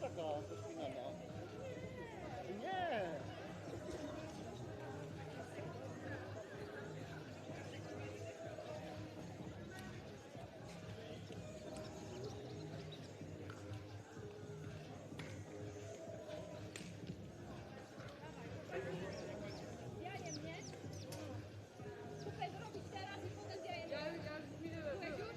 taka pospinana. Nie! Jajem, nie? Kupę zrobić teraz i potem jajem. Ja byłem.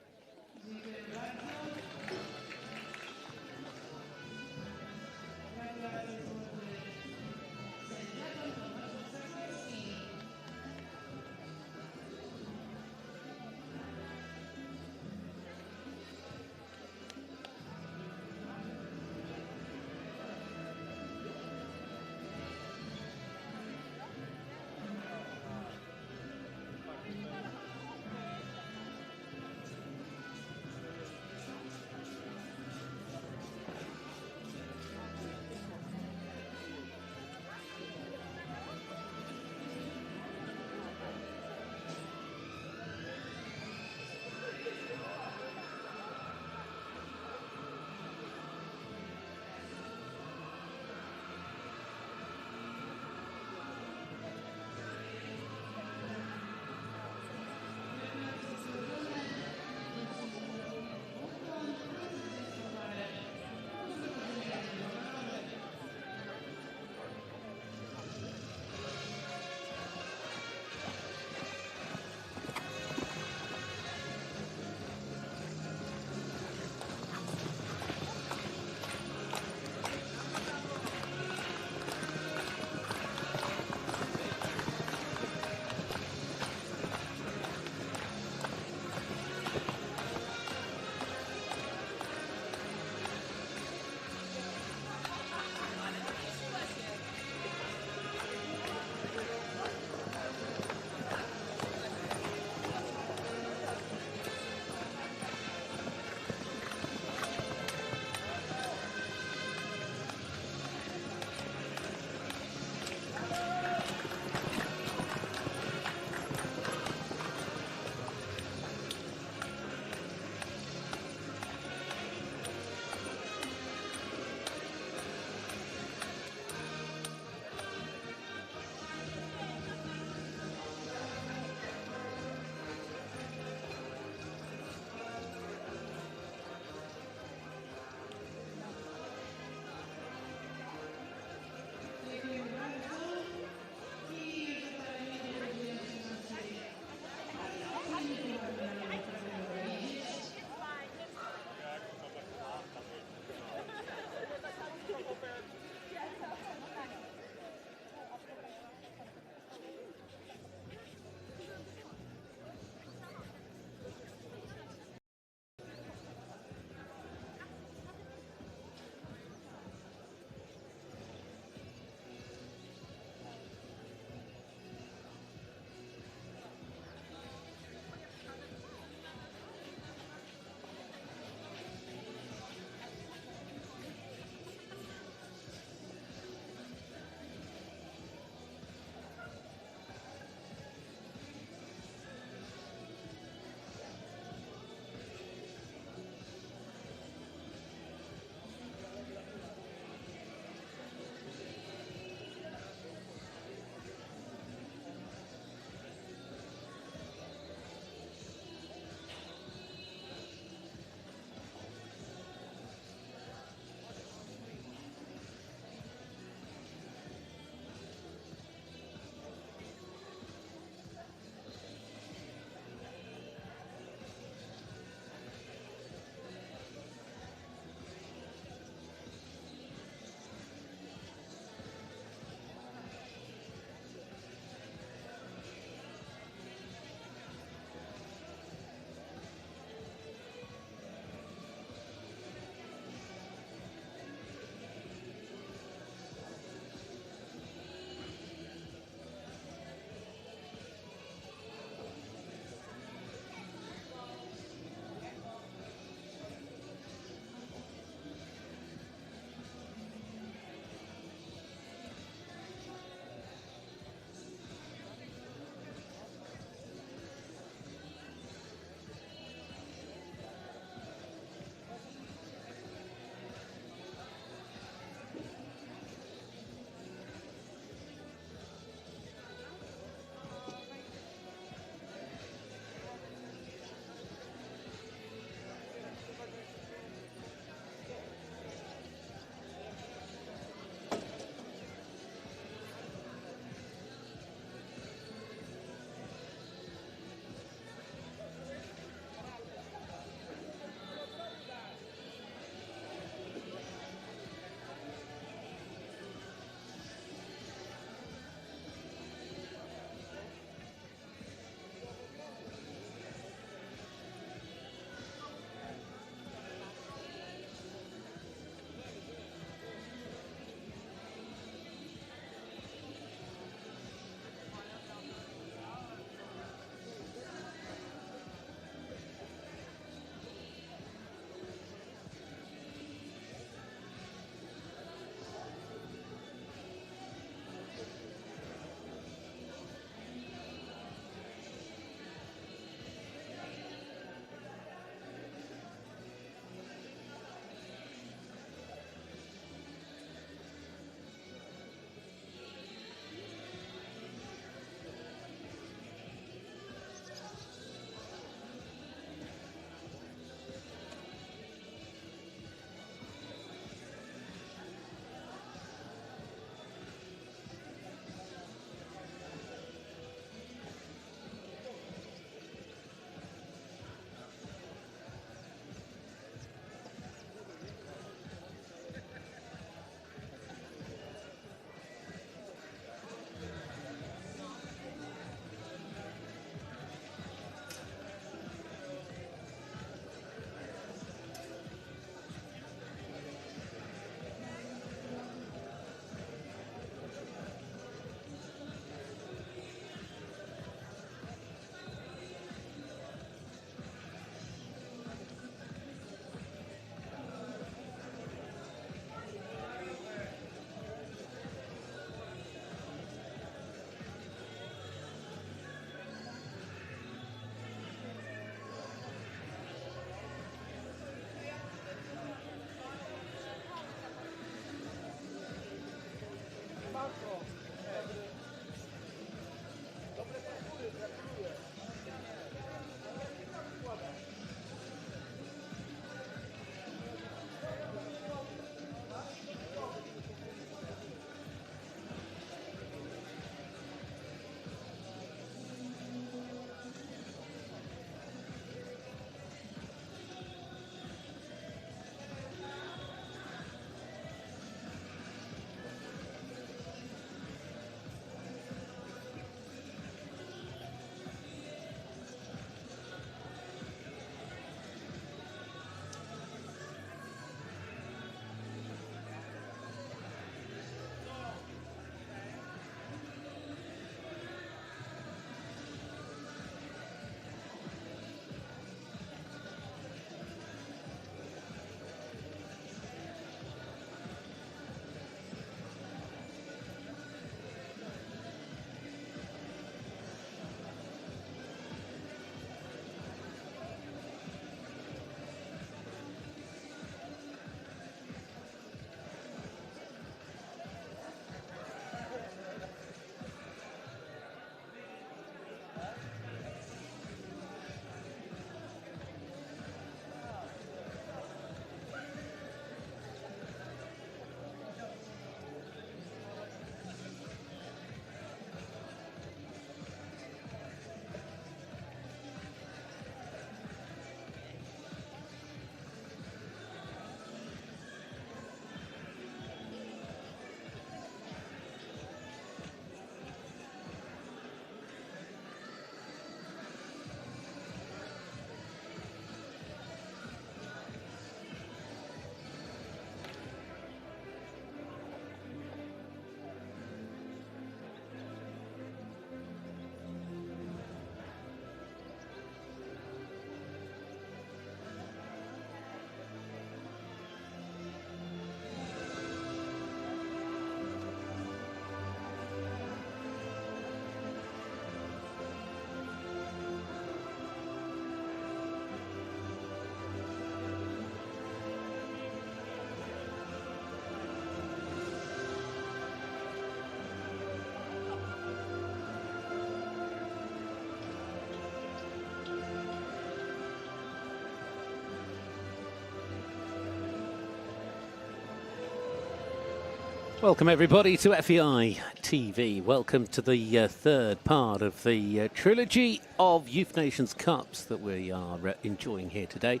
Welcome everybody to FEI TV. Welcome to the third part of the trilogy of Youth Nations Cups that we are enjoying here today.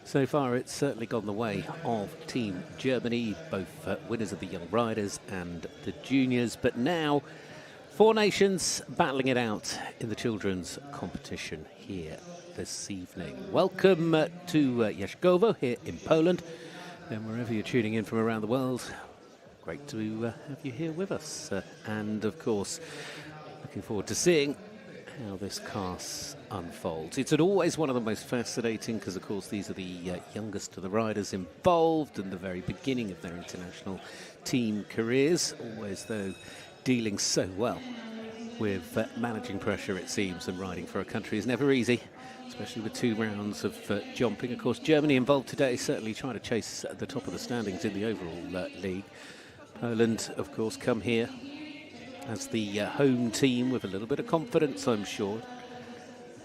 So far it's certainly gone the way of Team Germany, both winners of the Young Riders and the Juniors, but now four nations battling it out in the children's competition here this evening. Welcome to Jaszkowo here in Poland, and wherever you're tuning in from around the world. Great to have you here with us, and of course looking forward to seeing how this cast unfolds. It's always one of the most fascinating because of course these are the youngest of the riders involved and the very beginning of their international team careers, always though dealing so well with managing pressure, it seems, and riding for a country is never easy, especially with 2 rounds of jumping. Of course Germany involved today, certainly trying to chase the top of the standings in the overall league. Poland, of course, come here as the home team with a little bit of confidence, I'm sure.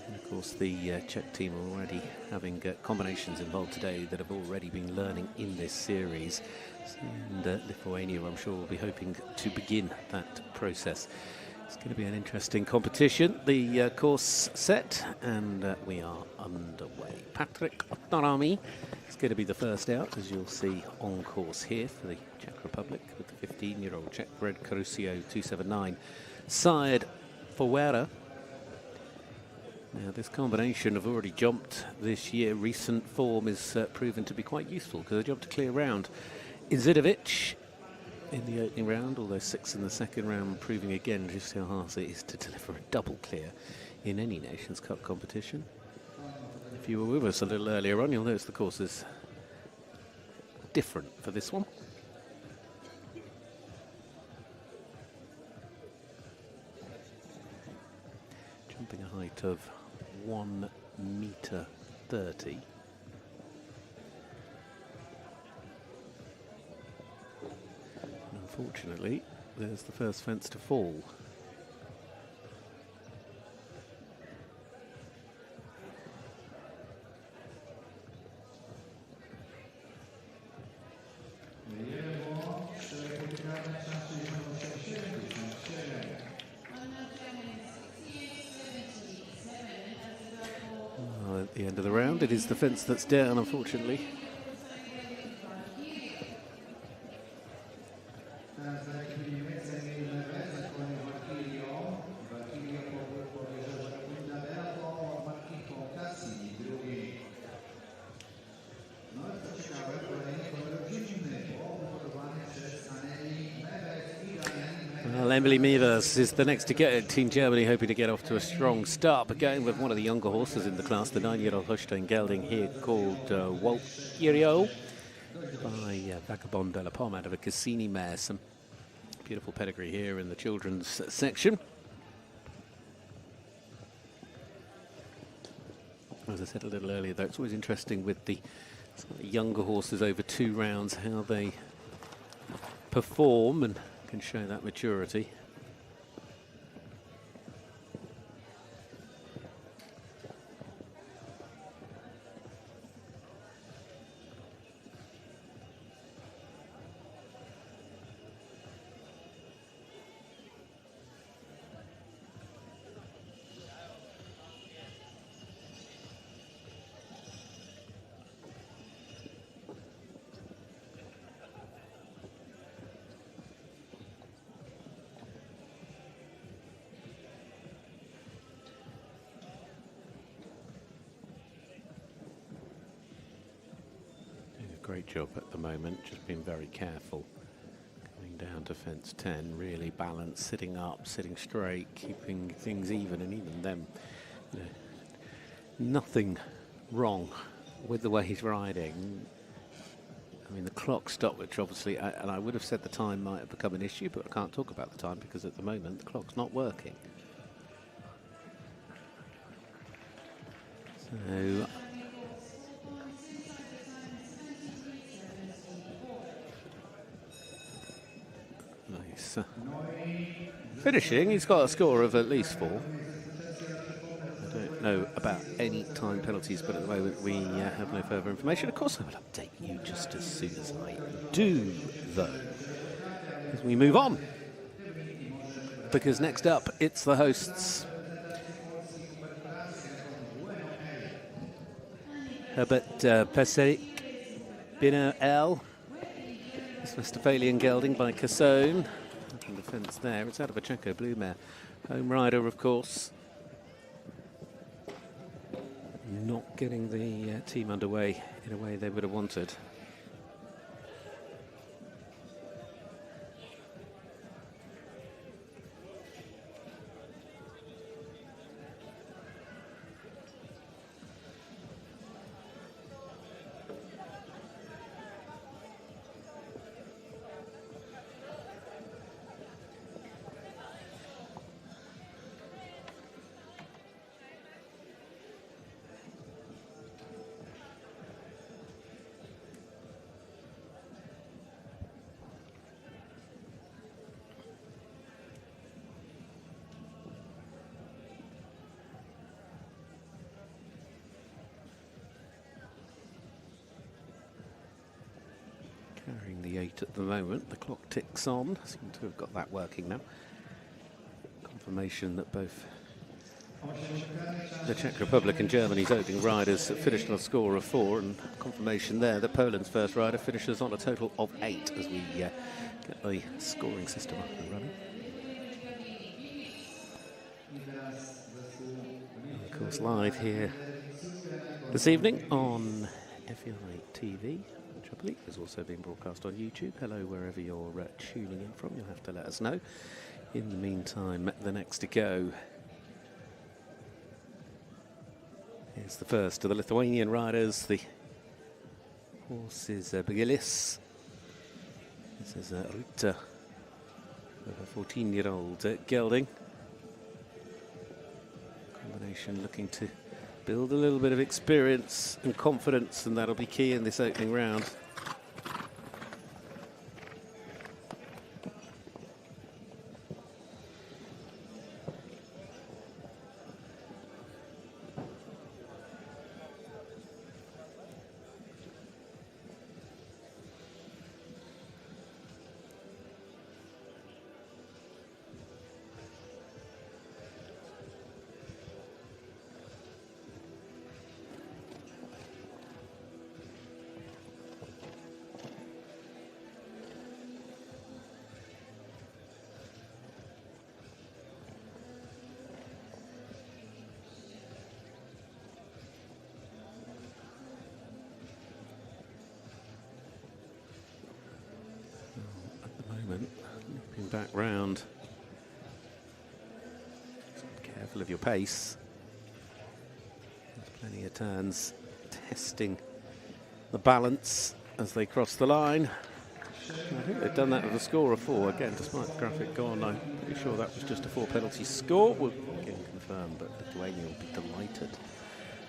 And of course, the Czech team are already having combinations involved today that have already been learning in this series. And Lithuania, I'm sure, will be hoping to begin that process. It's going to be an interesting competition. The course set, and we are underway. Patrick Ottarami is going to be the first out, as you'll see on course here for the Czech Republic with the 15-year-old Czech-bred Carusio 279 sired Fowera. Now, this combination have already jumped this year. Recent form is proven to be quite useful because they jumped a clear round. Izidovic in the opening round, although 6th in the second round, proving again just how hard it is to deliver a double clear in any Nations Cup competition. If you were with us a little earlier on, you'll notice the course is different for this one. Jumping a height of 1.30 meter. Unfortunately, there's the first fence to fall. At the end of the round, it is the fence that's down, unfortunately. Well, Emily Mevers is the next to get Team Germany, hoping to get off to a strong start, but going with one of the younger horses in the class, the 9-year-old Holstein Gelding here called Walkirio by Vagabond de la Pomme out of a Cassini mare. Some beautiful pedigree here in the children's section. As I said a little earlier, though, it's always interesting with the younger horses over 2 rounds, how they perform and can show that maturity. Great job at the moment, just being very careful. Coming down to fence 10, really balanced, sitting up, sitting straight, keeping things even, and even then, you know, nothing wrong with the way he's riding. I mean, the clock stopped, which obviously, and I would have said the time might have become an issue, but I can't talk about the time because at the moment the clock's not working. So nice. Finishing, he's got a score of at least 4. I don't know about any time penalties, but at the moment we have no further information. Of course, I will update you just as soon as I do, though. as we move on. Because next up, it's the hosts. Herbert Peseric, Bino L. This Westphalian gelding by Cassone. On the fence there. It's out of a Checo Blue Mare. Home rider, of course. Not getting the team underway in a way they would have wanted. Carrying the 8 at the moment. The clock ticks on. Seem to have got that working now. Confirmation that both the Czech Republic and Germany's opening riders finished on a score of 4, and confirmation there that Poland's first rider finishes on a total of 8 as we get the scoring system up and running. And of course, live here this evening on FEI TV. Which I believe is also being broadcast on YouTube. Hello, wherever you're tuning in from, you'll have to let us know. In the meantime, the next to go is the first of the Lithuanian riders. The horse is Begilis. This is Ruta, a 14-year-old gelding. Combination looking to build a little bit of experience and confidence, and that'll be key in this opening round. Looping back round. Careful of your pace. There's plenty of turns. Testing the balance as they cross the line. I think they've done that with a score of 4. Again, despite the graphic gone, I'm pretty sure that was just a 4 penalty score. We'll again confirm, but Lithuania will be delighted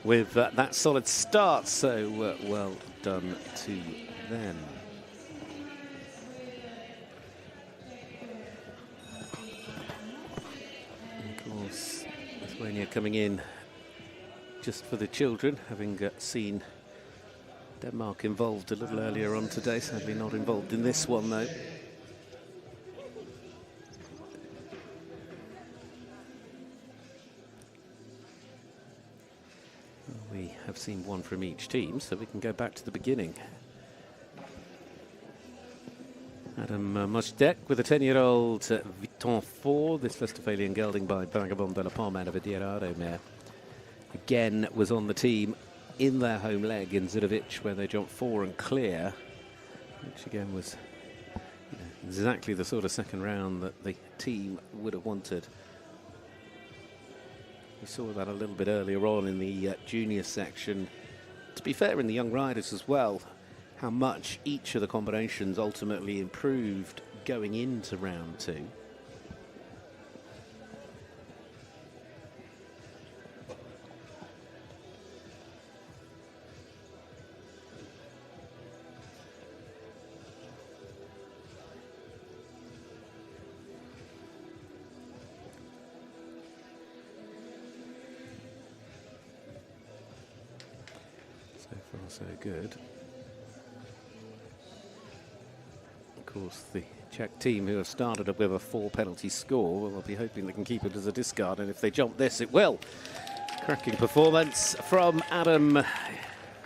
with that solid start. So well done to them. Lithuania coming in just for the children, having seen Denmark involved a little earlier on today, sadly not involved in this one though. We have seen one from each team, so we can go back to the beginning. Adam Mostek with a 10-year-old Vuitton 4, this Westphalian gelding by Vagabond de la Pomme and a Vidierado mare. Again, was on the team in their home leg in Zidovic, where they jumped 4 and clear, which again was exactly the sort of second round that the team would have wanted. We saw that a little bit earlier on in the junior section. To be fair, in the young riders as well, how much each of the combinations ultimately improved going into round 2. So far, so good. Of Of course, the Czech team who have started with a 4 penalty score, well, they'll be hoping they can keep it as a discard, and if they jump this, it will. Cracking performance from Adam.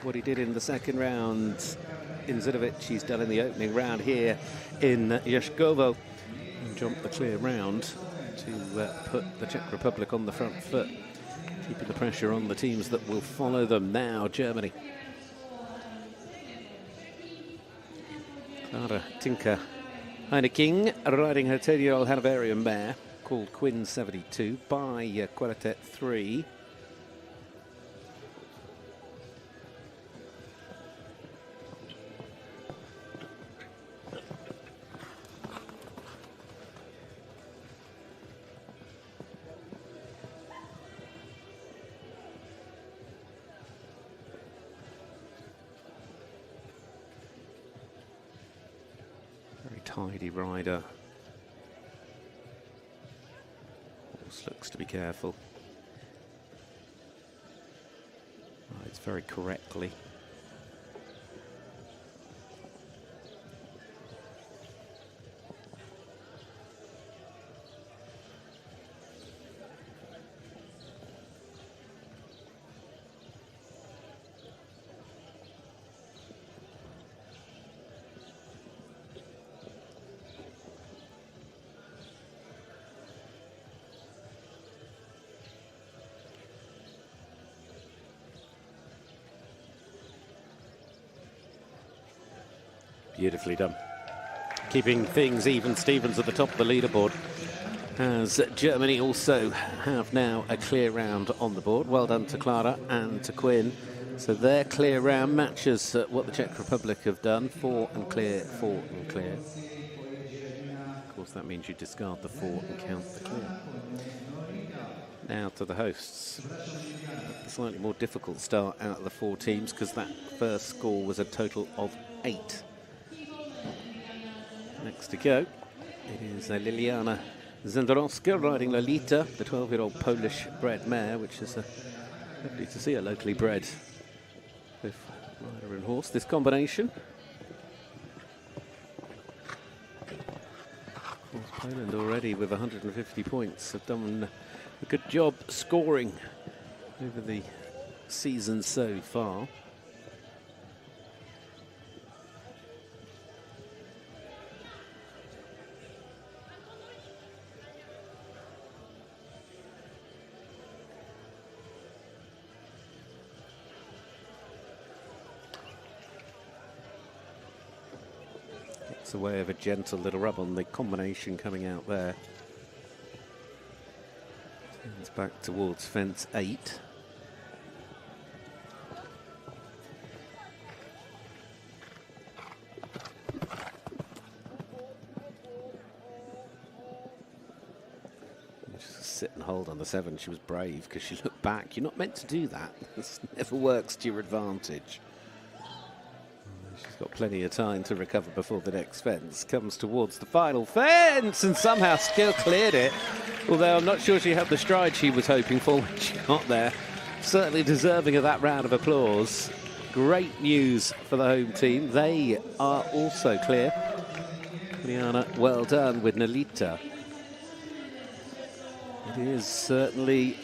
What he did in the second round in Zidovic, he's done in the opening round here in Jaszkowo. Jumped the clear round to put the Czech Republic on the front foot, keeping the pressure on the teams that will follow them. Now Germany. Clara Tinker Heineking riding her 10-year-old Hanoverian mare called Quinn 72 by Quartet 3. Tidy rider. Horse looks to be careful. Rides very correctly. Beautifully done. Keeping things even, Stevens at the top of the leaderboard, as Germany also have now a clear round on the board. Well done to Clara and to Quinn. So their clear round matches what the Czech Republic have done. 4 and clear, 4 and clear. Of course, that means you discard the 4 and count the clear. Now to the hosts. A slightly more difficult start out of the 4 teams, because that first score was a total of 8. Next to go, it is Liliana Zendorowska riding Lolita, the 12-year-old Polish-bred mare, which is lovely to see a locally bred with rider and horse. This combination. Of course, Poland already with 150 points have done a good job scoring over the season so far. It's a way of a gentle little rub on the combination coming out there. Turns back towards fence 8. Just sit and hold on the 7. She was brave because she looked back. You're not meant to do that. This never works to your advantage. She's got plenty of time to recover before the next fence. Comes towards the final fence and somehow still cleared it. Although I'm not sure she had the stride she was hoping for when she got there. Certainly deserving of that round of applause. Great news for the home team. They are also clear. Liana, well done with Nolita. It is certainly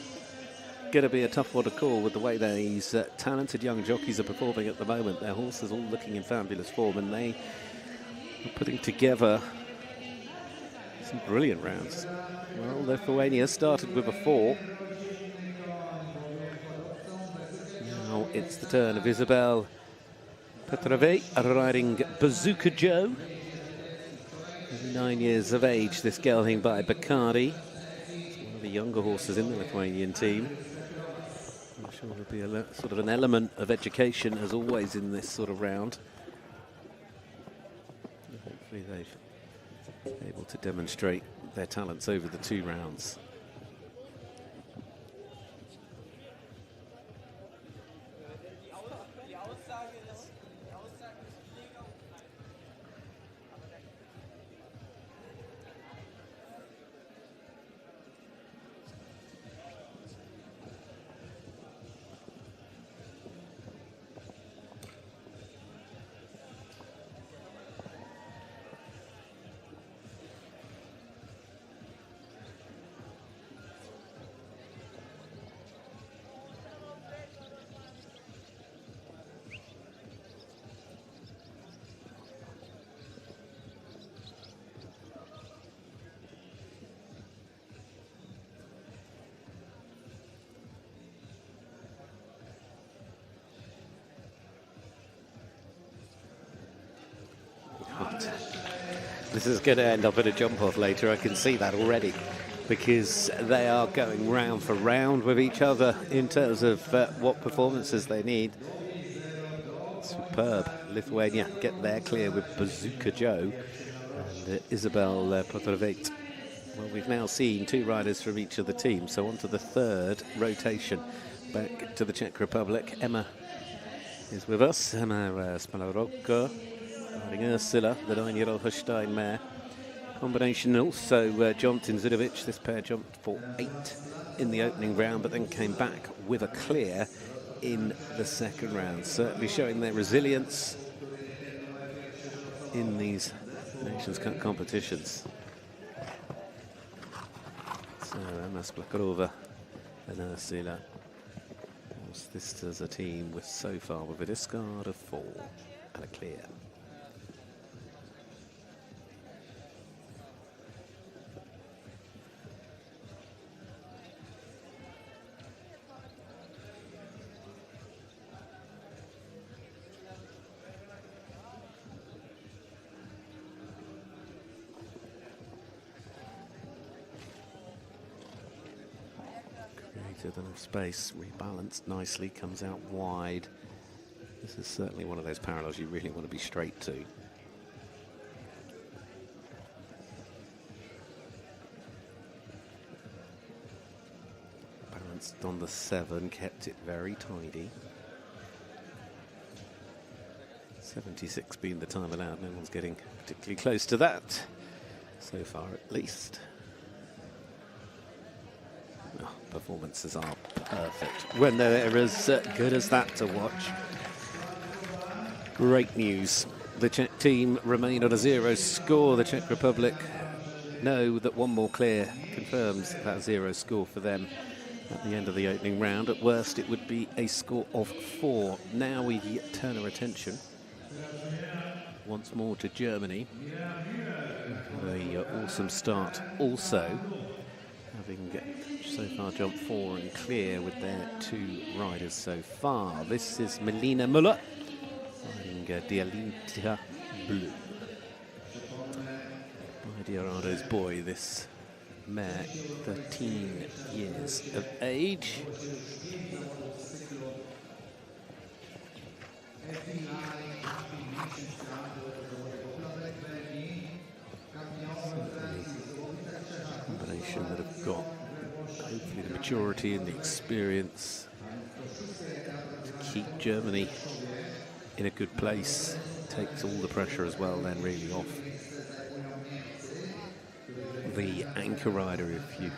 going to be a tough one to call with the way these talented young jockeys are performing at the moment. Their horses all looking in fabulous form, and they are putting together some brilliant rounds. Well, Lithuania started with a 4. Now it's the turn of Isabel Petrove riding Bazooka Joe. 9 years of age, this gelding by Bacardi. It's one of the younger horses in the Lithuanian team. I'm sure there'll be a sort of an element of education, as always, in this sort of round. Hopefully they've been able to demonstrate their talents over the 2 rounds. start. This is going to end up in a jump-off later. I can see that already, because they are going round for round with each other in terms of what performances they need. Superb. Lithuania get there clear with Bazooka Joe and Isabel Potroveit. Well, we've now seen 2 riders from each of the teams, so on to the 3rd rotation. Back to the Czech Republic. Emma is with us. Emma Spalaroko, riding Ursula, the 9-year-old Holstein mare. Combination also Jontin Zidovic. This pair jumped for 8 in the opening round, but then came back with a clear in the 2nd round. Certainly showing their resilience in these Nations Cup competitions. So Emma Splakarova and Ursula. This is a team with so far with a discard of 4 and a clear. Enough space, rebalanced nicely, comes out wide. This is certainly one of those parallels you really want to be straight to. Balanced on the 7, kept it very tidy. 76 being the time allowed, no one's getting particularly close to that, so far at least. Performances are perfect when they're as good as that to watch. Great news. The Czech team remain on a 0 score. The Czech Republic know that 1 more clear confirms that 0 score for them at the end of the opening round. At worst, it would be a score of 4. Now we turn our attention once more to Germany. An awesome start also, having so far jumped 4 and clear with their 2 riders so far. This is Melina Müller riding Dialinta Blue. My Diorado's boy, this mare, 13 years of age. Combination that have got hopefully the maturity and the experience to keep Germany in a good place. Takes all the pressure as well then really off the anchor rider. If you,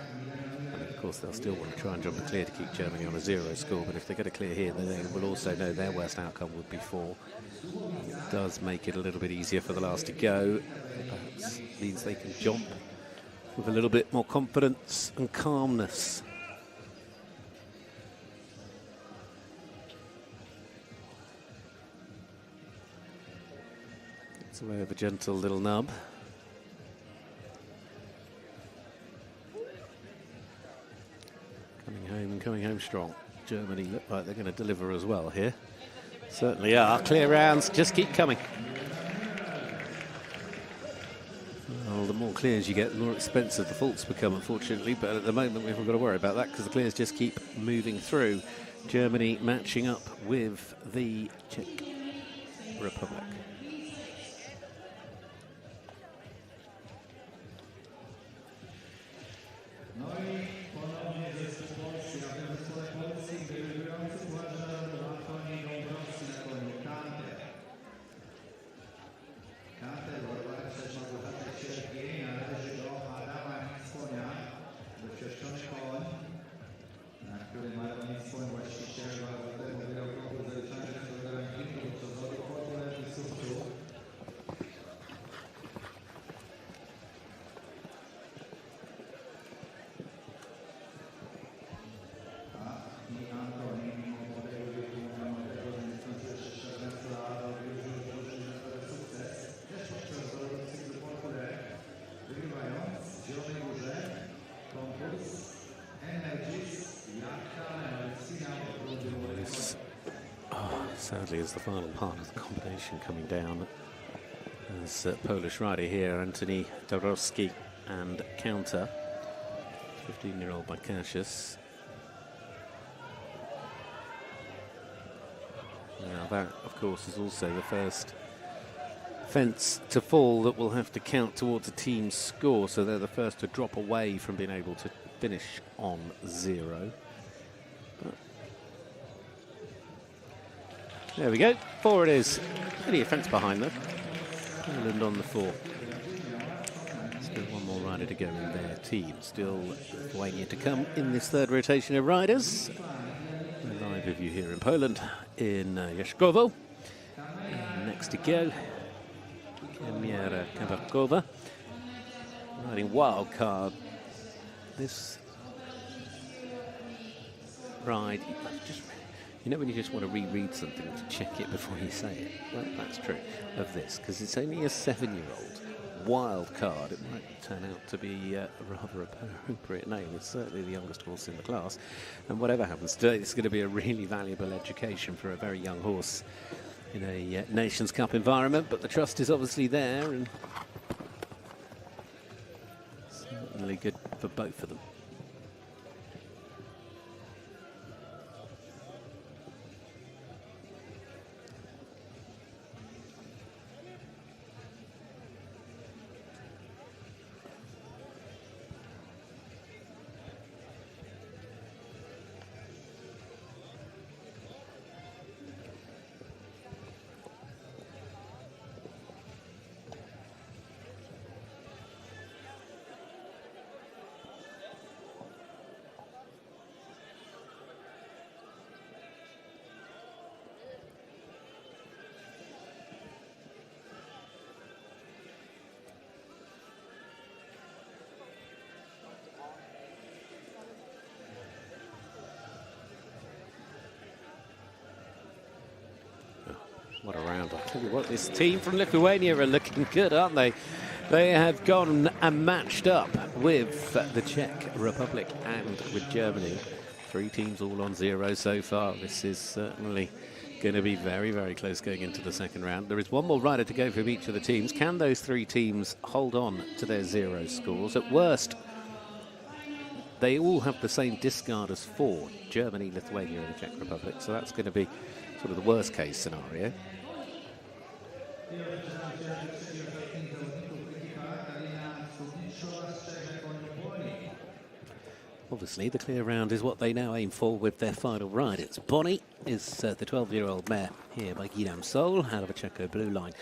I mean, of course they'll still want to try and jump a clear to keep Germany on a 0 score, but if they get a clear here, then they will also know their worst outcome would be 4. It does make it a little bit easier for the last to go. Perhaps means they can jump with a little bit more confidence and calmness. It's away with a gentle little nub. Coming home and coming home strong. Germany look like they're going to deliver as well here. Certainly are. Clear rounds just keep coming. Well, the more clears you get, the more expensive the faults become, unfortunately. But at the moment, we haven't got to worry about that because the clears just keep moving through. Germany matching up with the Czech Republic. Sadly, is the final part of the combination coming down. There's a Polish rider here, Antoni Dąbrowski, and counter, 15-year-old Bakasius. Now that, of course, is also the first fence to fall that will have to count towards a team's score, so they're the first to drop away from being able to finish on 0. But there we go, 4 it is. Only a fence behind them. Poland on the 4. Still one more rider to go in their team. Still Lithuania to come in this third rotation of riders. A live review here in Poland, in Jaszkowo. And next to go, Kamiera Kabarkowa, riding wild card. This ride, you know when you just want to reread something to check it before you say it? Well, that's true of this, because it's only a 7-year-old wild card. It might turn out to be a rather appropriate name. It's certainly the youngest horse in the class. And whatever happens today, it's going to be a really valuable education for a very young horse in a Nations Cup environment. But the trust is obviously there, and certainly good for both of them. What a round. I'll tell you what, this team from Lithuania are looking good, aren't they? They have gone and matched up with the Czech Republic and with Germany. 3 teams all on 0 so far. This is certainly going to be very, very close going into the second round. There is one more rider to go from each of the teams. Can those 3 teams hold on to their 0 scores? At worst, they all have the same discard as 4, Germany, Lithuania and the Czech Republic. So that's going to be sort of the worst case scenario. Obviously, the clear round is what they now aim for with their final ride. It's Bonnie, is the 12-year-old mare here by Guidam Sol, out of a Checo Blue Line.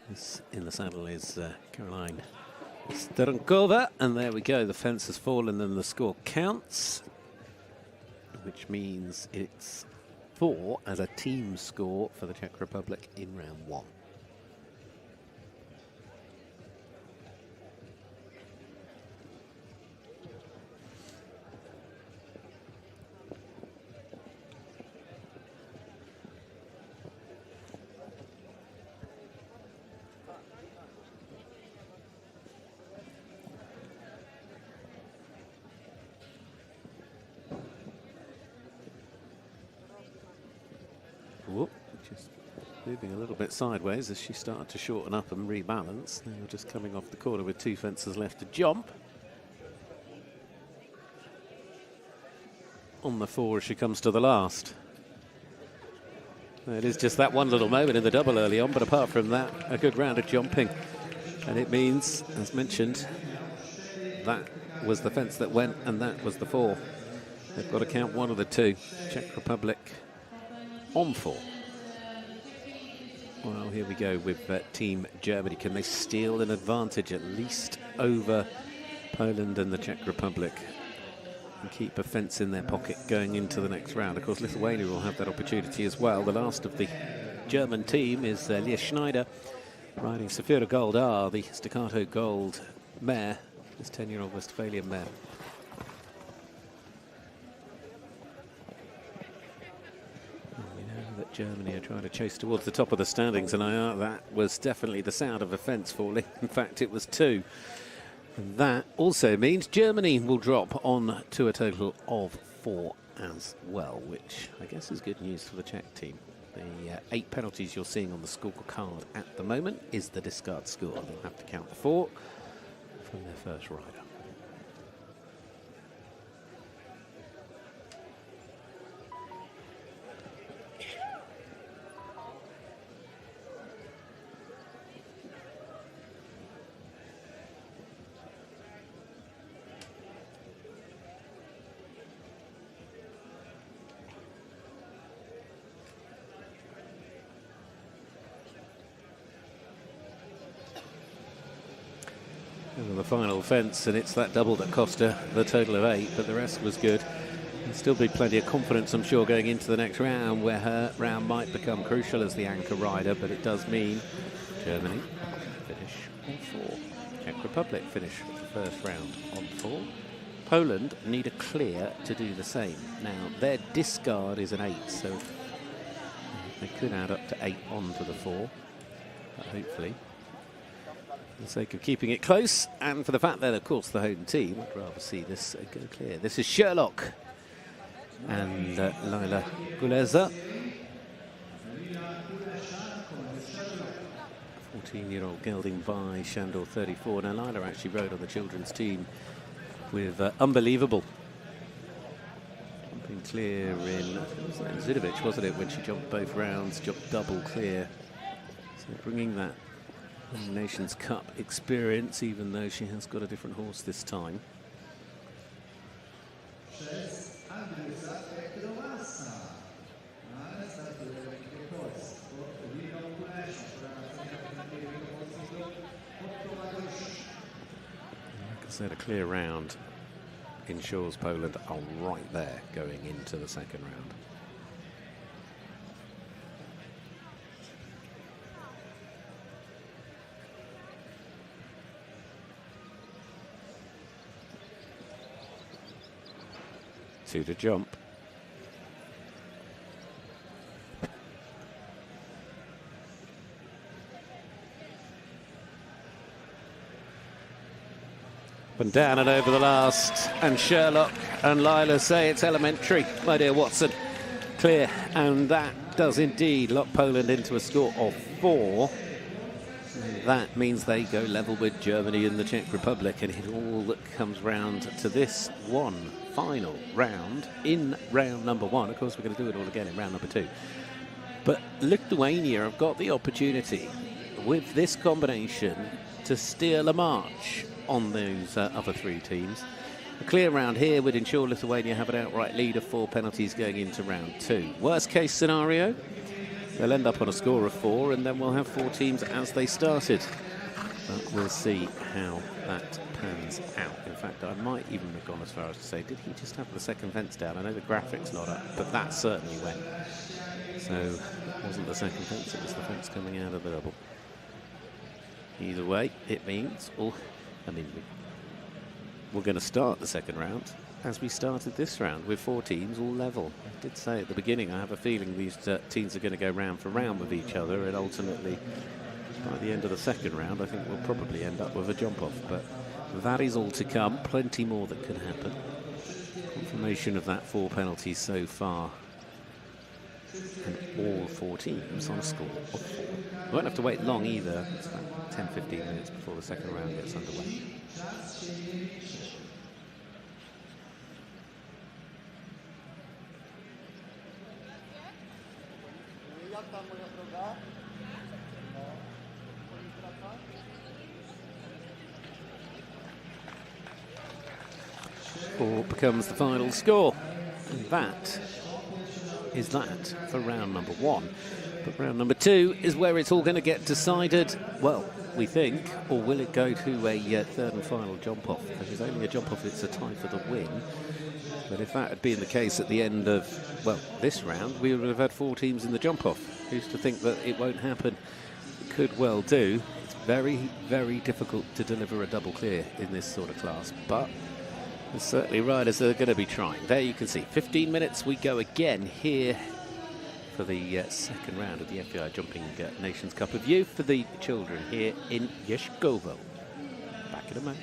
This in the saddle is Caroline Starunkova, and there we go. The fence has fallen and the score counts, which means it's 4 as a team score for the Czech Republic in round 1. Whoop, just moving a little bit sideways as she started to shorten up and rebalance. Now just coming off the corner with 2 fences left to jump. On the 4 as she comes to the last. It is just that one little moment in the double early on, but apart from that, a good round of jumping. And it means, as mentioned, that was the fence that went and that was the 4. They've got to count one of the 2. Czech Republic on 4. Well, here we go with Team Germany. Can they steal an advantage at least over Poland and the Czech Republic and keep a fence in their pocket going into the next round? Of course, Lithuania will have that opportunity as well. The last of the German team is Leah Schneider, riding Saphira Gold R, the Staccato Gold mare, this 10-year-old Westphalian mare. Germany are trying to chase towards the top of the standings, and that was definitely the sound of a fence falling. In fact, it was 2. And that also means Germany will drop on to a total of 4 as well, which I guess is good news for the Czech team. The 8 penalties you're seeing on the scorecard at the moment is the discard score. They'll have to count the 4 from their first rider. And the final fence, and it's that double that cost her the total of 8, but the rest was good. There'll still be plenty of confidence, I'm sure, going into the next round, where her round might become crucial as the anchor rider, but it does mean Germany finish on 4. Czech Republic finish the first round on 4. Poland need a clear to do the same. Now, their discard is an 8, so they could add up to 8 on to the 4, but hopefully, for the sake of keeping it close, and for the fact that, of course, the home team would rather see this go clear. This is Sherlock and Laila Guleza. 14-year-old gelding by Shandor 34. Now, Laila actually rode on the children's team with unbelievable jumping clear in Zidovic, wasn't it, when she jumped both rounds, jumped double clear. So bringing that Nations Cup experience, even though she has got a different horse this time. Like I said, a clear round ensures Poland are right there going into the second round. Two to jump. Up and down and over the last, and Sherlock and Laila say it's elementary, my dear Watson. Clear, and that does indeed lock Poland into a score of 4. That means they go level with Germany and the Czech Republic, and it all that comes round to this one final round in round number 1. Of course, we're going to do it all again in round number 2. But Lithuania have got the opportunity with this combination to steal a march on those other 3 teams. A clear round here would ensure Lithuania have an outright lead of 4 penalties going into round 2. Worst case scenario, they'll end up on a score of 4, and then we'll have 4 teams as they started. But we'll see how that pans out. In fact, I might even have gone as far as to say, did he just have the second fence down? I know the graphic's not up, but that certainly went. So it wasn't the second fence, it was the fence coming out of the double. Either way, it means, we're going to start the second round as we started this round, with 4 teams all level. I did say at the beginning, I have a feeling these teams are going to go round for round with each other, and ultimately, by the end of the second round, I think we'll probably end up with a jump-off. But that is all to come. Plenty more that can happen. Confirmation of that 4 penalties so far. And all 4 teams on a score of 4. We won't have to wait long either. It's about 10-15 minutes before the second round gets underway. Four becomes the final score. And that is that for round number 1. But round number 2 is where it's all going to get decided, well, we think, or will it go to a third and final jump-off? If it's only a jump-off, it's a tie for the win. But if that had been the case at the end of, well, this round, we would have had 4 teams in the jump-off. Who's to think that it won't happen? It could well do. It's very, very difficult to deliver a double clear in this sort of class, but there's certainly riders that are going to be trying. There you can see, 15 minutes we go again here for the second round of the FEI Jumping Nations Cup of Youth for the children here in Jaszkowo. Back in a moment.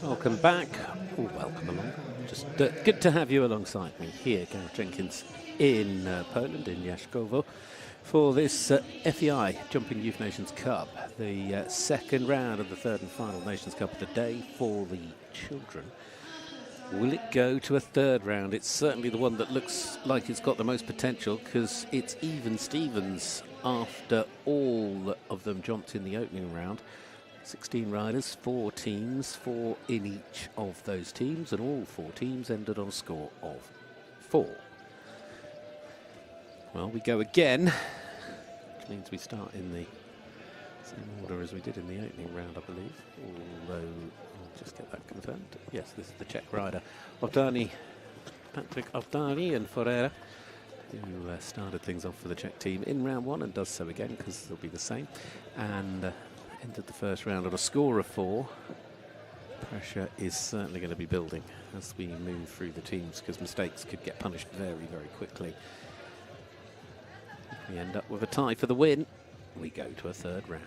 Welcome back. Oh, welcome along. Just good to have you alongside me here, Gareth Jenkins, in Poland, in Jaszkowo, for this FEI Jumping Youth Nations Cup, the second round of the third and final Nations Cup of the day for the children. Will it go to a third round? It's certainly the one that looks like it's got the most potential, because it's even Stevens after all of them jumped in the opening round. 16 riders, 4 teams, 4 in each of those teams, and all 4 teams ended on a score of 4. Well, we go again, which means we start in the same order as we did in the opening round, I believe. Although, I'll just get that confirmed. Yes, this is the Czech rider, Patrick Ovdani and Ferreira, who started things off for the Czech team in round 1 and does so again, because they'll be the same. And entered the first round on a score of 4. Pressure is certainly going to be building as we move through the teams, because mistakes could get punished very, very quickly. If we end up with a tie for the win, we go to a third round.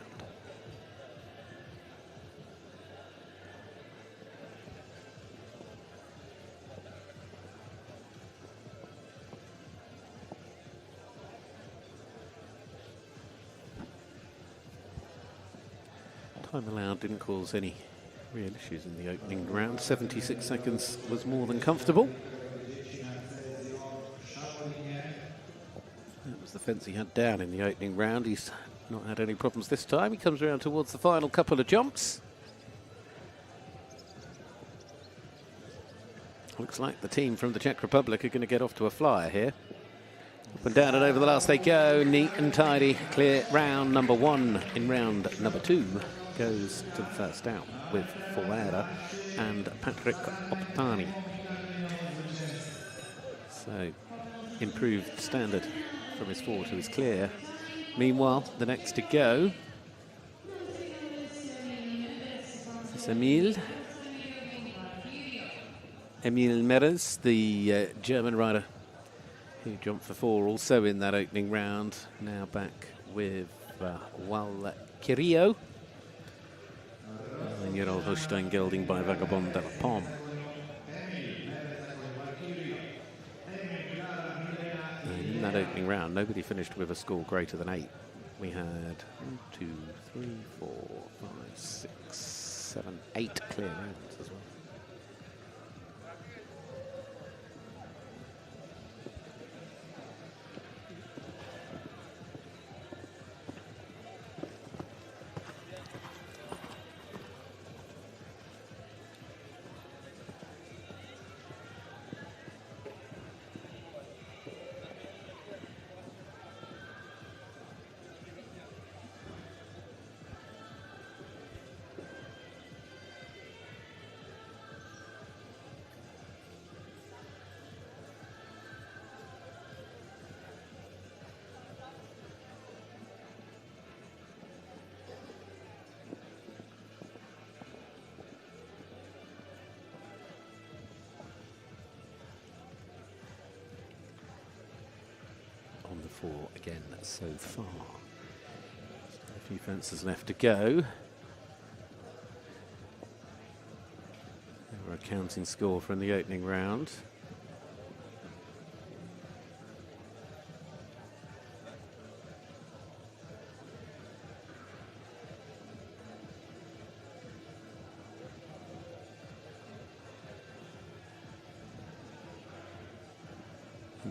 Time allowed didn't cause any real issues in the opening round. 76 seconds was more than comfortable. That was the fence he had down in the opening round. He's not had any problems this time. He comes around towards the final couple of jumps. Looks like the team from the Czech Republic are going to get off to a flyer here. Up and down and over the last they go. Neat and tidy. Clear round number 1. In round number 2 goes to the first out with Ferreira and Patrick Ovdani. So, improved standard from his 4 to his clear. Meanwhile, the next to go is Emil Meres, the German rider who jumped for 4 also in that opening round. Now back with Valkyrio. And Gerald Holstein gelding by Vagabond de la Pomme. And in that opening round, nobody finished with a score greater than 8. We had 1, 2, 3, 4, 5, 6, 7, 8 clear rounds as well. On the 4 again so far. Still a few fences left to go. Our counting score from the opening round.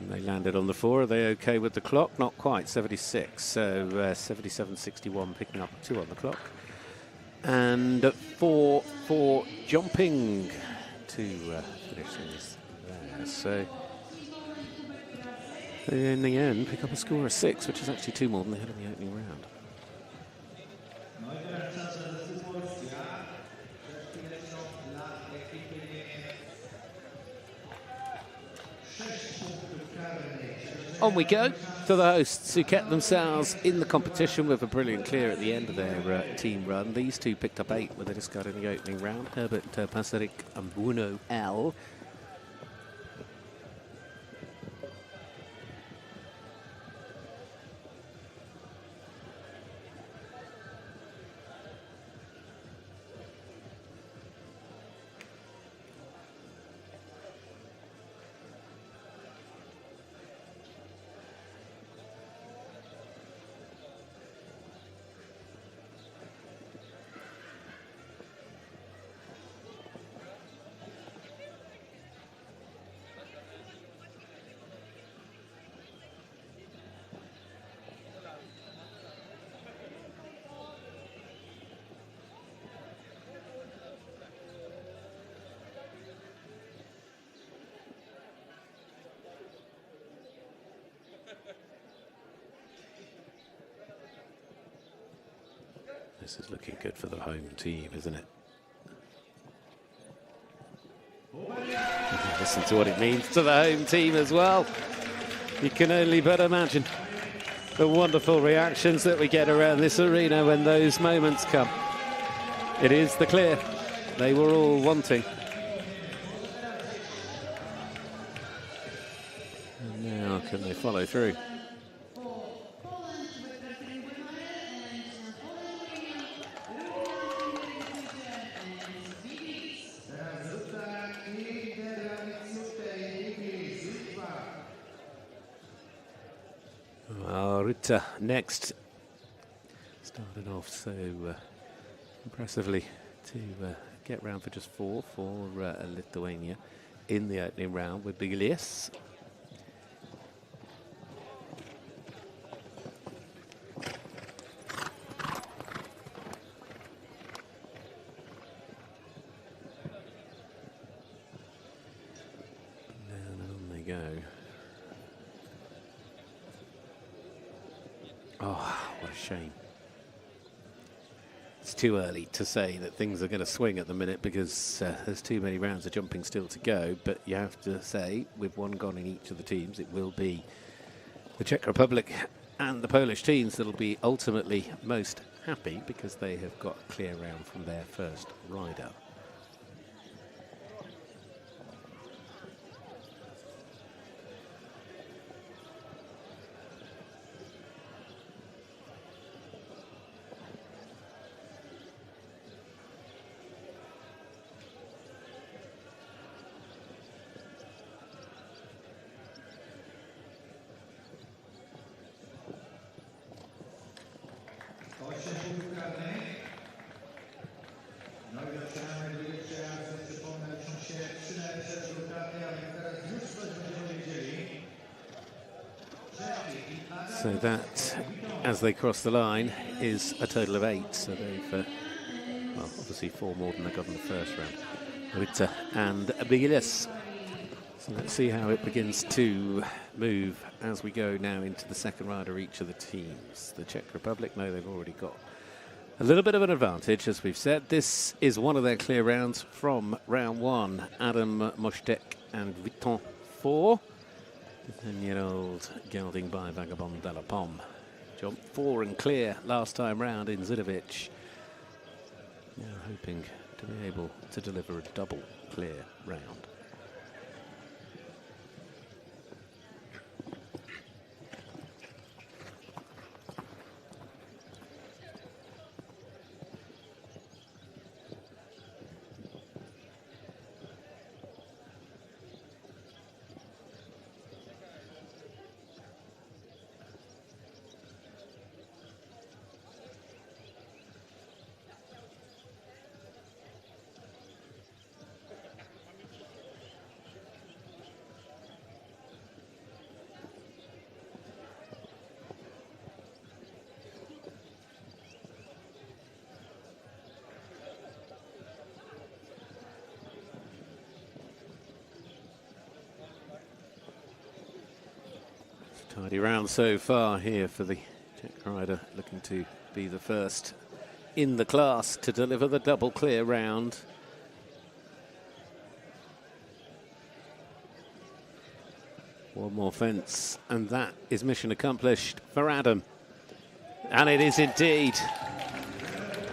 They landed on the 4. Are they okay with the clock? Not quite. 76. So 77.61 picking up 2 on the clock. And 4 for jumping to finish things there. So they in the end pick up a score of 6, which is actually 2 more than they had in the opening round. On we go to the hosts, who kept themselves in the competition with a brilliant clear at the end of their team run. These 2 picked up 8 with a discard in the opening round. Herbert Pasarik and Bruno L. This is looking good for the home team, isn't it? Listen to what it means to the home team as well. You can only but imagine the wonderful reactions that we get around this arena when those moments come. It is the clear they were all wanting. And now can they follow through? Ruta next, started off so impressively to get round for just 4 for Lithuania in the opening round with Biglies. And on they go. Oh, what a shame. It's too early to say that things are going to swing at the minute because there's too many rounds of jumping still to go. But you have to say, with one gone in each of the teams, it will be the Czech Republic and the Polish teams that'll be ultimately most happy because they have got a clear round from their first rider. So that, as they cross the line, is a total of 8. So they've, well, obviously 4 more than they got in the first round. Ruta and Biglies. So let's see how it begins to move as we go now into the second round of each of the teams. The Czech Republic, no, they've already got a little bit of an advantage, as we've said. This is one of their clear rounds from round 1. Adam Mostek and Viton 4. The 10-year-old gelding by Vagabond de la Pomme. Jumped 4 and clear last time round in Zidovic. Now hoping to be able to deliver a double clear round. Tidy round so far here for the Czech rider, looking to be the first in the class to deliver the double clear round. One more fence, and that is mission accomplished for Adam. And it is indeed.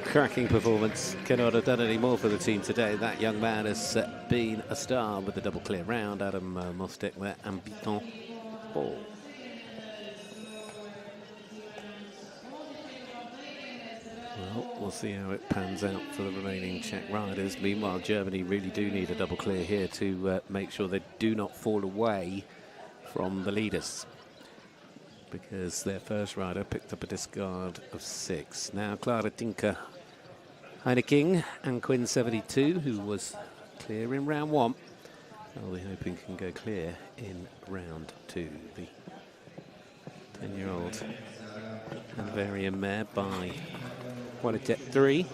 Cracking performance. Cannot have done any more for the team today. That young man has been a star with the double clear round. Adam Mostek there, and Biton 4. Well, we'll see how it pans out for the remaining Czech riders. Meanwhile, Germany really do need a double clear here to make sure they do not fall away from the leaders, because their first rider picked up a discard of 6. Now Clara Tinker Heineking and Quinn 72, who was clear in round 1, I'll be hoping can go clear in round 2. The 10-year-old Hungarian mare by Qualitet 3.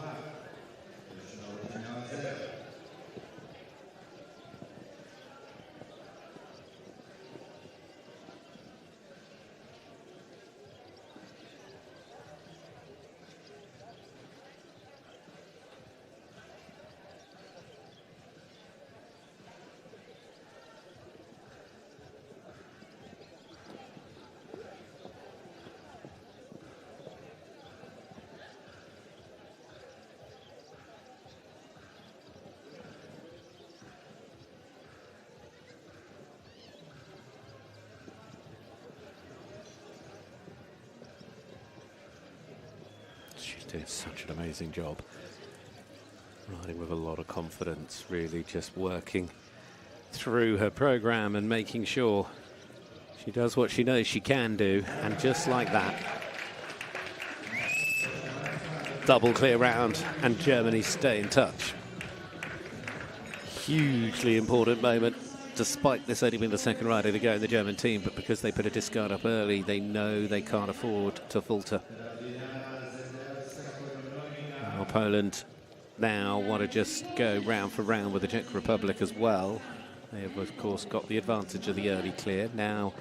She's doing such an amazing job. Riding with a lot of confidence, really just working through her program and making sure she does what she knows she can do. And just like that, double clear round, and Germany stay in touch. Hugely important moment, despite this only being the second rider to go in the German team, but because they put a discard up early, they know they can't afford to falter. Well, Poland now want to just go round for round with the Czech Republic as well. They have, of course, got the advantage of the early clear. Now,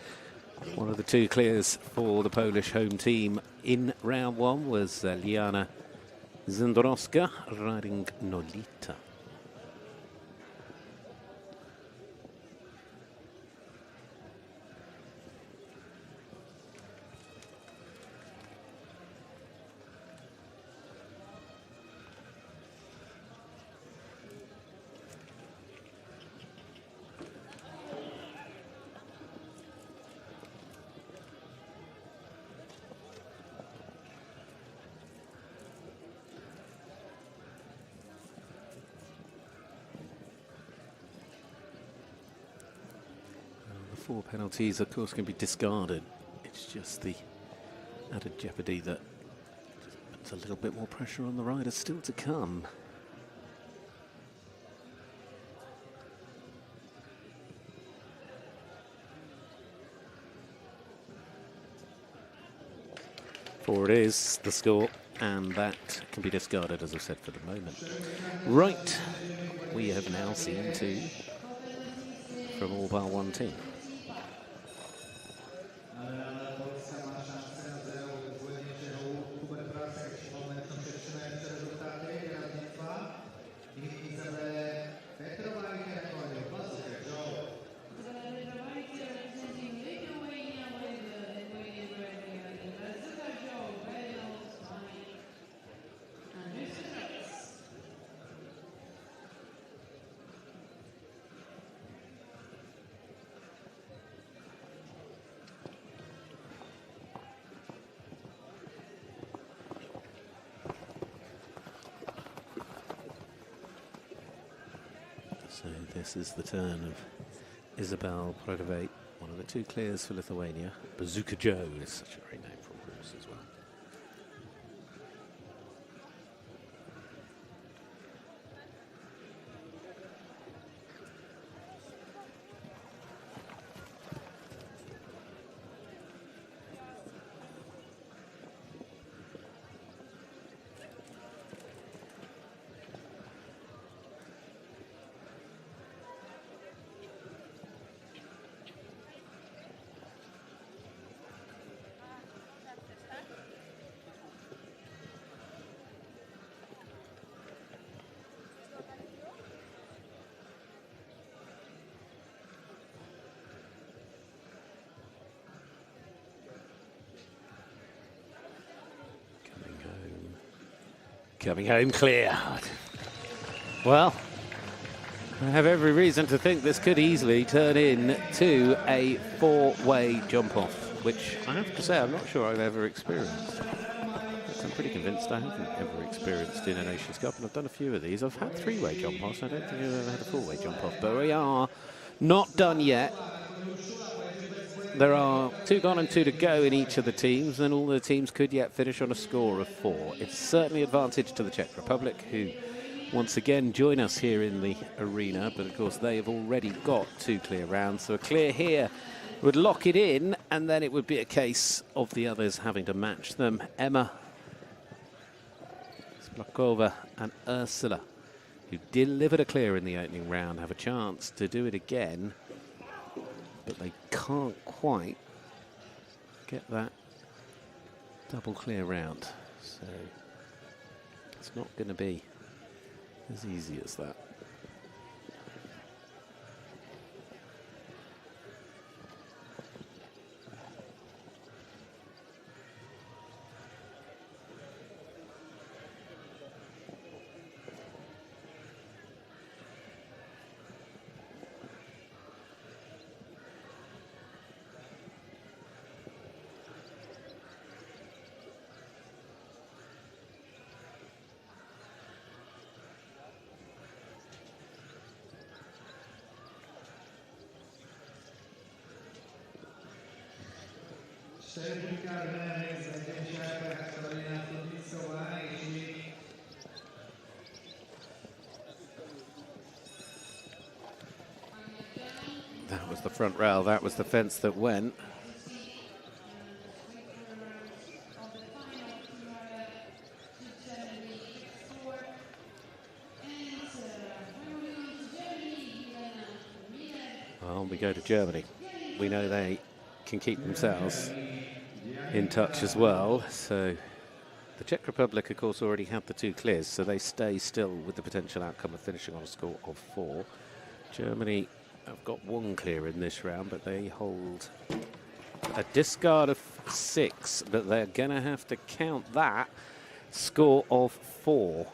one of the two clears for the Polish home team in round one was Liana Zindorowska riding Nolita. Four penalties, of course, can be discarded. It's just the added jeopardy that puts a little bit more pressure on the riders still to come. Four it is, the score, and that can be discarded, as I said, for the moment. Right, we have now seen two from all bar one team. So this is the turn of Isabel Prodovate, one of the two clears for Lithuania. Bazooka Joe is such a great name for a horse as well. Coming home clear. Well, I have every reason to think this could easily turn into a four-way jump-off, which I have to say I'm not sure I've ever experienced. I'm pretty convinced I haven't ever experienced in a Nations Cup, and I've done a few of these. I've had three-way jump-offs. I don't think I've ever had a four-way jump-off, but we are not done yet. There are two gone and two to go in each of the teams, and all the teams could yet finish on a score of 4. It's certainly advantage to the Czech Republic, who once again join us here in the arena, but of course they have already got 2 clear rounds, so a clear here would lock it in, and then it would be a case of the others having to match them. Emma Splakova and Ursula, who delivered a clear in the opening round, have a chance to do it again, but they can't quite get that double clear round. So it's not going to be as easy as that. That was the front rail, that was the fence that went. Well, we go to Germany. We know they can keep themselves in touch as well. So the Czech Republic, of course, already had the 2 clears, so they stay still with the potential outcome of finishing on a score of 4. Germany have got 1 clear in this round, but they hold a discard of 6, but they're going to have to count that score of 4.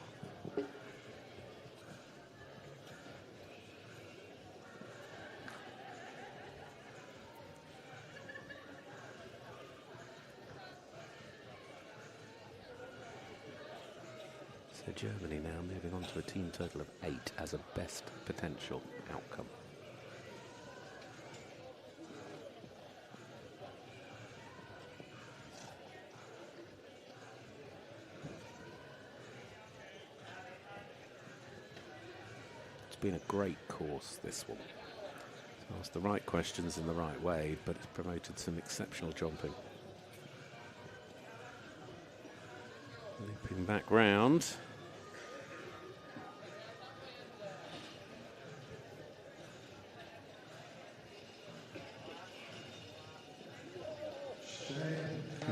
So Germany now moving on to a team total of 8 as a best potential outcome. It's been a great course, this one. It's asked the right questions in the right way, but it's promoted some exceptional jumping. Looping back round.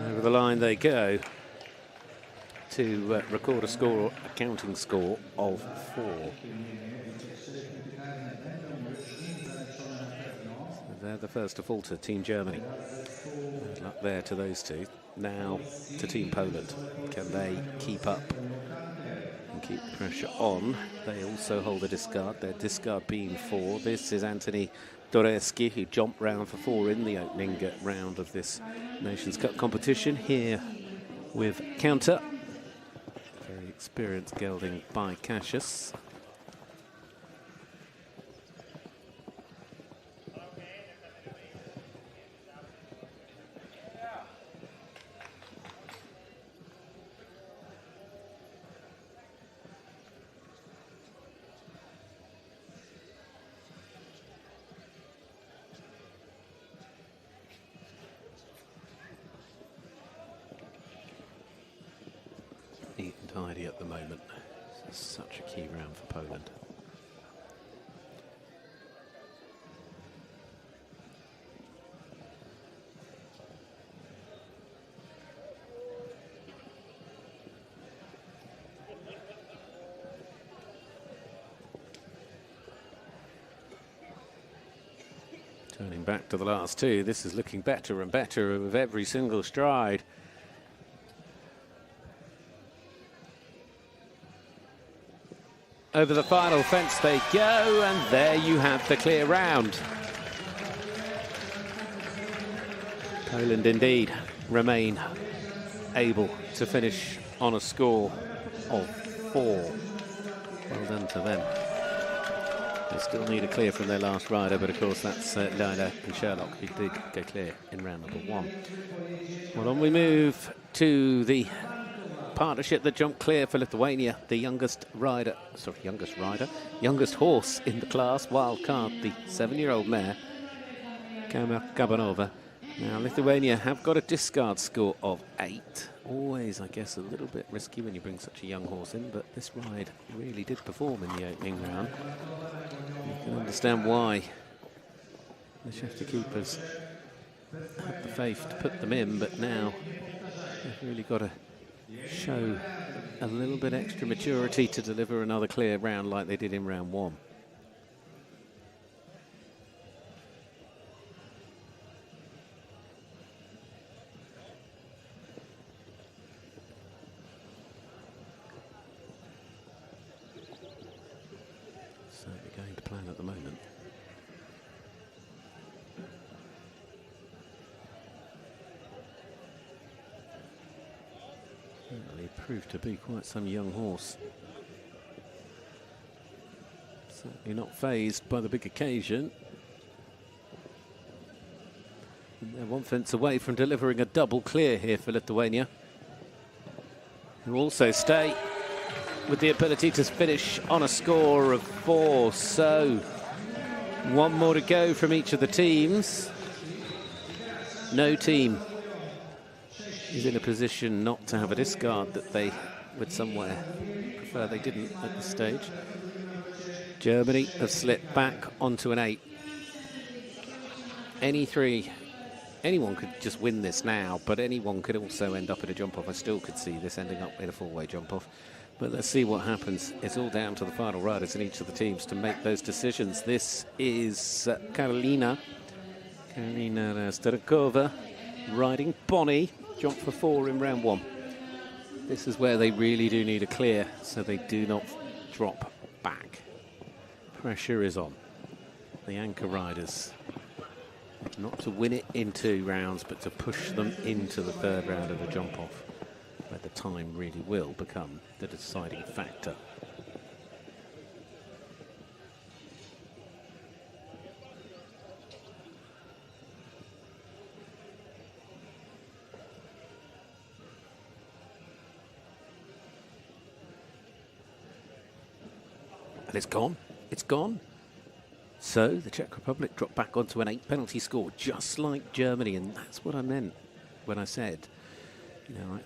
Over the line they go to record a score, a counting score of 4. So they're the first to falter, Team Germany. Good luck there to those 2. Now to Team Poland. Can they keep up and keep pressure on? They also hold a discard, their discard being 4. This is Anthony Doreski, who jumped round for 4 in the opening round of this Nations Cup competition. Here with counter. Very experienced gelding by Cassius. Neat and tidy at the moment. This is such a key round for Poland. Turning back to the last 2, this is looking better and better with every single stride. Over the final fence they go, and there you have the clear round. Poland indeed remain able to finish on a score of 4. Well done to them. They still need a clear from their last rider, but of course that's Lila and Sherlock, who did go clear in round number 1. Well, on we move to the partnership that jumped clear for Lithuania, the youngest horse in the class, wild card, the 7-year-old mare, Kama Kabanova. Now, Lithuania have got a discard score of 8. Always, I guess, a little bit risky when you bring such a young horse in, but this ride really did perform in the opening round. You can understand why the Shefty keepers had the faith to put them in, but now they've really got to show a little bit extra maturity to deliver another clear round like they did in round 1. Certainly going to plan at the moment. He proved to be quite some young horse. Certainly not fazed by the big occasion. And they're one fence away from delivering a double clear here for Lithuania, who also stay with the ability to finish on a score of 4. So one more to go from each of the teams. No team is in a position not to have a discard that they would somewhere prefer they didn't at this stage. Germany have slipped back onto an 8. Anyone could just win this now, but anyone could also end up in a jump-off. I still could see this ending up in a 4-way jump-off. But let's see what happens. It's all down to the final riders in each of the teams to make those decisions. This is Karolina Starakova riding Bonnie. Jump for 4 in round 1. This is where they really do need a clear, so they do not drop back. Pressure is on. The anchor riders, not to win it in 2 rounds, but to push them into the 3rd round of the jump-off, where the time really will become the deciding factor. And it's gone. It's gone. So the Czech Republic dropped back onto an 8 penalty score, just like Germany, and that's what I meant when I said, you know,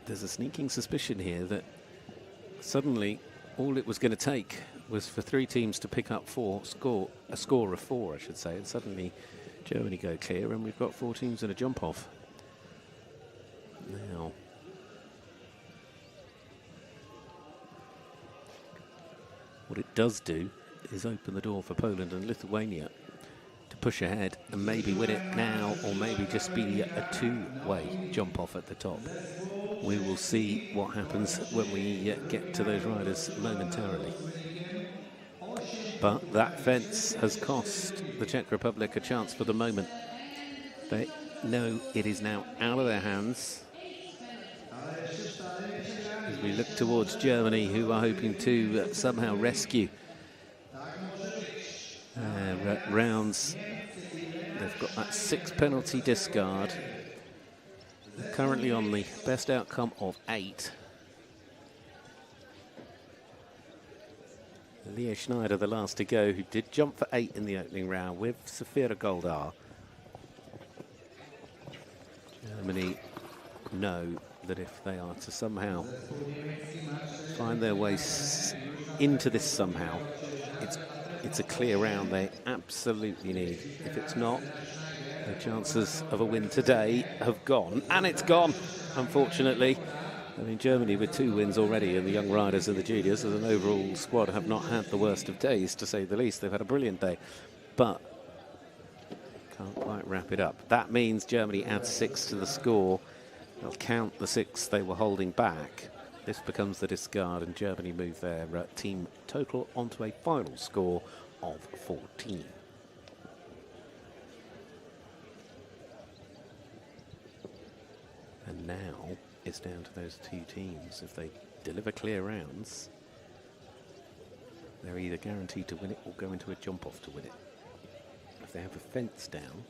there's a sneaking suspicion here that suddenly all it was going to take was for 3 teams to pick up a score of 4, I should say, and suddenly Germany go clear, and we've got 4 teams in a jump-off. Now, what it does do is open the door for Poland and Lithuania to push ahead and maybe win it now, or maybe just be a 2-way jump-off at the top. We will see what happens when we get to those riders momentarily. But that fence has cost the Czech Republic a chance for the moment. They know it is now out of their hands. As we look towards Germany, who are hoping to somehow rescue rounds. They've got that 6 penalty discard. Currently on the best outcome of 8. Leah Schneider, the last to go, who did jump for 8 in the opening round with Safira Goldar. Germany know that if they are to somehow find their way into this somehow, it's a clear round they absolutely need. If it's not, the chances of a win today have gone, and it's gone, unfortunately. I mean, Germany with 2 wins already, and the young riders and the juniors as an overall squad have not had the worst of days, to say the least. They've had a brilliant day, but can't quite wrap it up. That means Germany adds 6 to the score. They'll count the 6 they were holding back. This becomes the discard, and Germany move their team total onto a final score of 14. And now it's down to those 2 teams. If they deliver clear rounds, they're either guaranteed to win it or go into a jump-off to win it. If they have a fence down,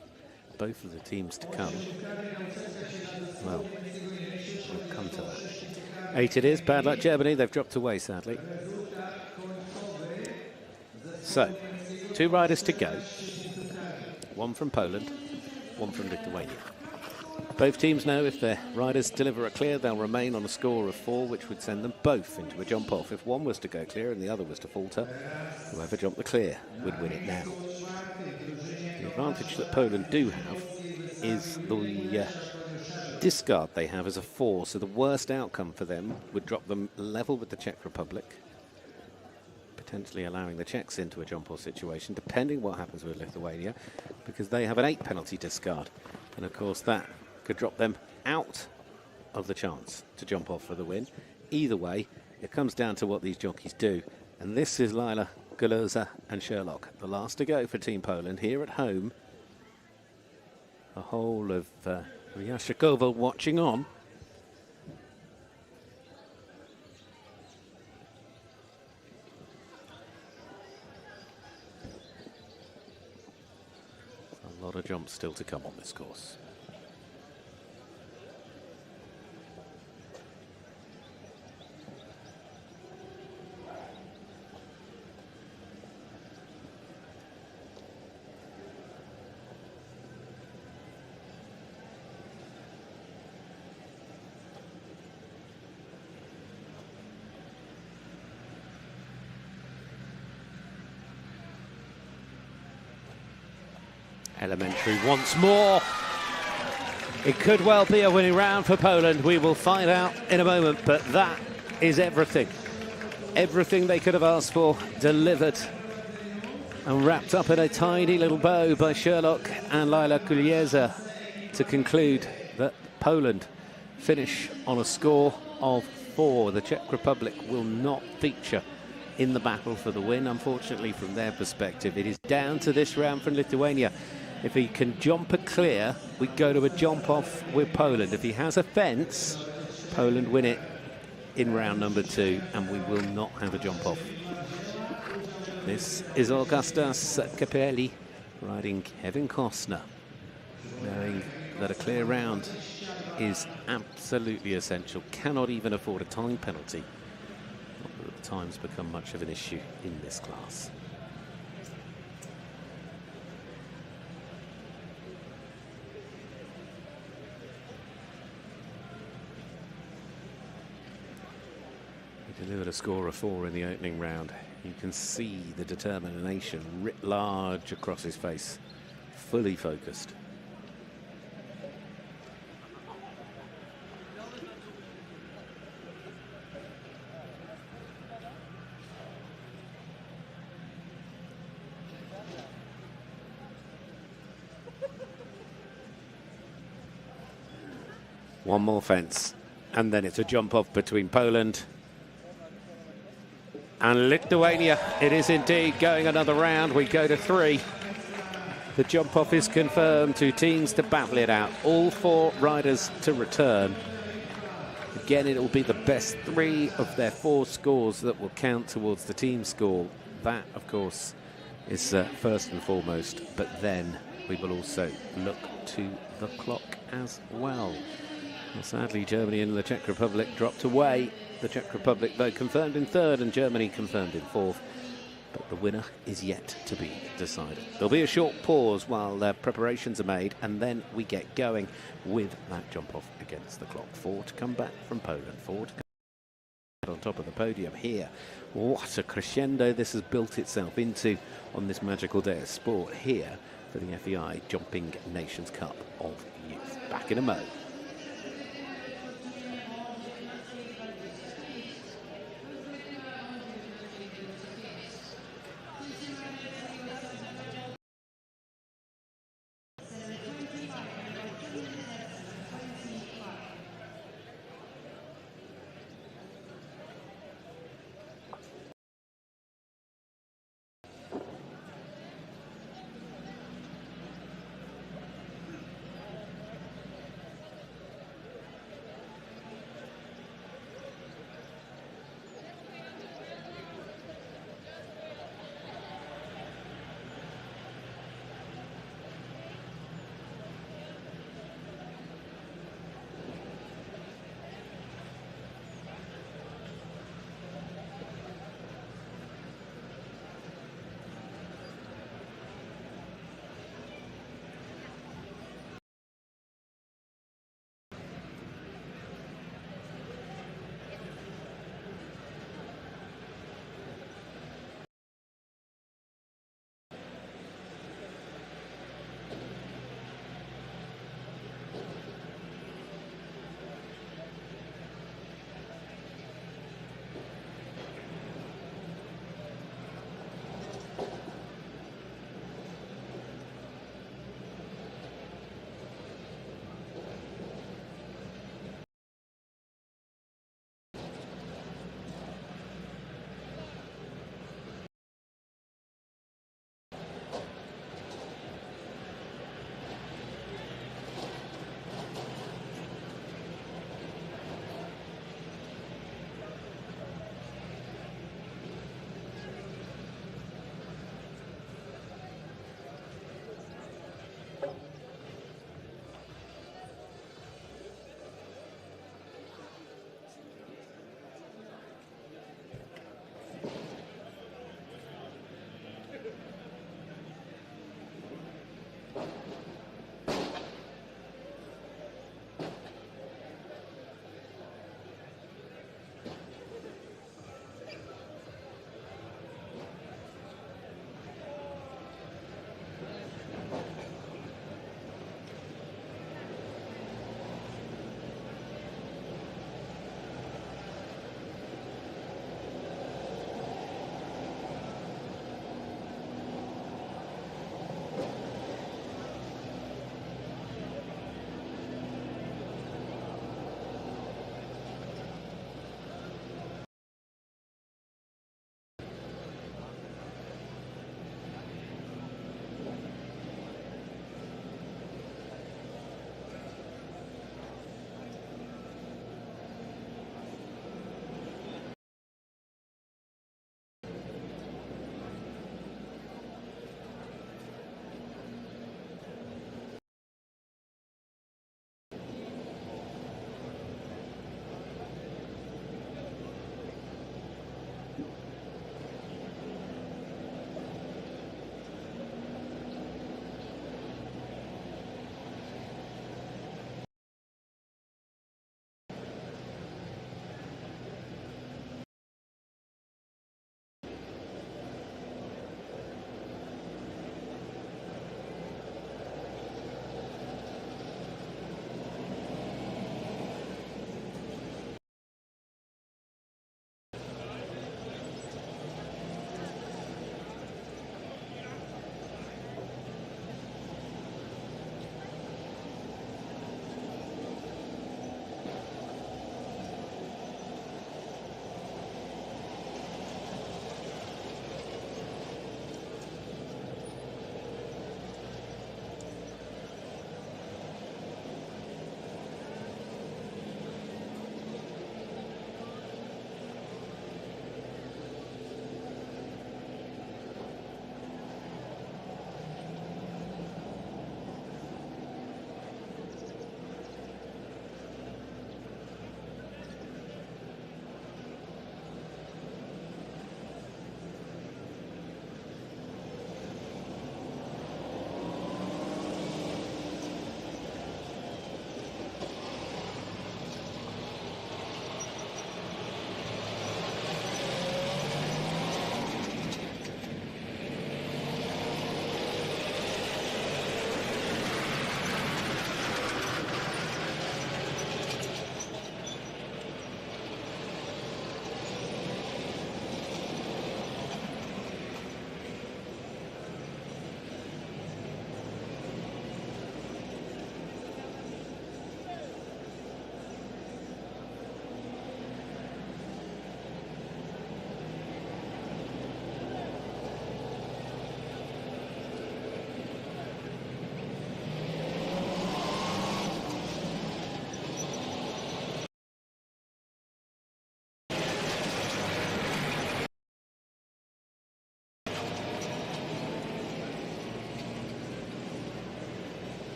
both of the teams to come, well, we'll come to that. 8 it is. Bad luck, Germany. They've dropped away, sadly. So, 2 riders to go. 1 from Poland, 1 from Lithuania. Both teams know if their riders deliver a clear, they'll remain on a score of 4, which would send them both into a jump-off. If one was to go clear and the other was to falter, whoever jumped the clear would win it now. The advantage that Poland do have is the discard they have as a 4, so the worst outcome for them would drop them level with the Czech Republic, potentially allowing the Czechs into a jump-off situation, depending what happens with Lithuania, because they have an 8 penalty discard. And of course that could drop them out of the chance to jump off for the win. Either way, it comes down to what these jockeys do. And this is Lila Goloza and Sherlock, the last to go for Team Poland here at home. The whole of Jaszkowo watching on. A lot of jumps still to come on this course. Elementary once more. It could well be a winning round for Poland. We will find out in a moment, but that is everything. Everything they could have asked for, delivered and wrapped up in a tiny little bow by Sherlock and Laila Kulieza to conclude that Poland finish on a score of 4. The Czech Republic will not feature in the battle for the win. Unfortunately, from their perspective, it is down to this round from Lithuania. If he can jump a clear, we go to a jump off with Poland. If he has a fence, Poland win it in round number 2, and we will not have a jump off. This is Augustas Capelli riding Kevin Costner, knowing that a clear round is absolutely essential. Cannot even afford a time penalty. Not that the times become much of an issue in this class. Delivered a score of 4 in the opening round. You can see the determination writ large across his face, fully focused. One more fence, and then it's a jump off between Poland and Lithuania. It is indeed going another round. We go to 3. The jump off is confirmed. 2 teams to battle it out. All 4 riders to return. Again, it will be the best 3 of their 4 scores that will count towards the team score. That, of course, is first and foremost. But then we will also look to the clock as well. Well, sadly, Germany and the Czech Republic dropped away. The Czech Republic, though, confirmed in 3rd and Germany confirmed in 4th. But the winner is yet to be decided. There'll be a short pause while preparations are made, and then we get going with that jump off against the clock. 4 to come back from Poland. 4 to come on top of the podium here. What a crescendo this has built itself into on this magical day of sport here for the FEI Jumping Nations Cup of Youth. Back in a mo.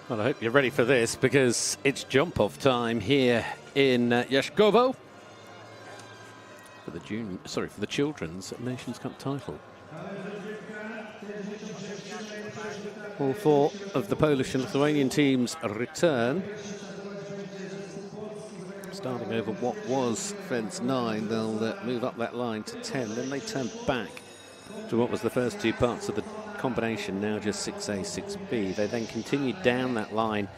Well, I hope you're ready for this because it's jump-off time here in Jaszkowo for the Children's Nations Cup title. All four of the Polish and Lithuanian teams return. Starting over what was fence 9, they'll move up that line to 10. Then they turn back to what was the first two parts of the combination, now just 6A, 6B. They then continue down that line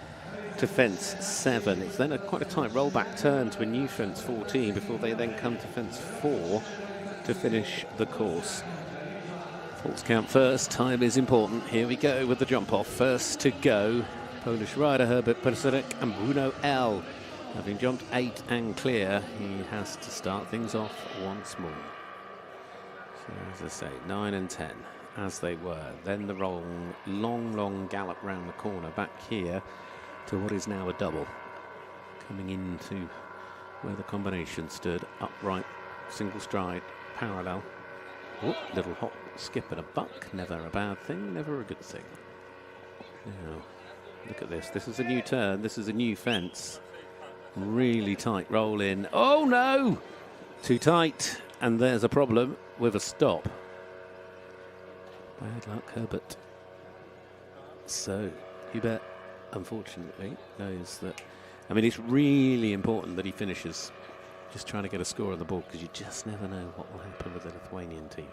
to fence 7. It's then quite a tight rollback turn to a new fence 14 before they then come to fence 4 to finish the course. False count first, time is important. Here we go with the jump off. First to go, Polish rider Herbert Perserek and Bruno L. Having jumped 8 and clear, he has to start things off once more. So as I say, 9 and 10 as they were. Then the long gallop round the corner back here to what is now a double. Coming into where the combination stood, upright, single stride, parallel. Oh, little hop, skip and a buck, never a bad thing, never a good thing. Now, look at this. This is a new turn, this is a new fence. Really tight roll in. Oh no! Too tight, and there's a problem with a stop. Bad luck, Herbert. So, Hubert, unfortunately, knows that. I mean, it's really important that he finishes. Just trying to get a score on the board because you just never know what will happen with the Lithuanian team.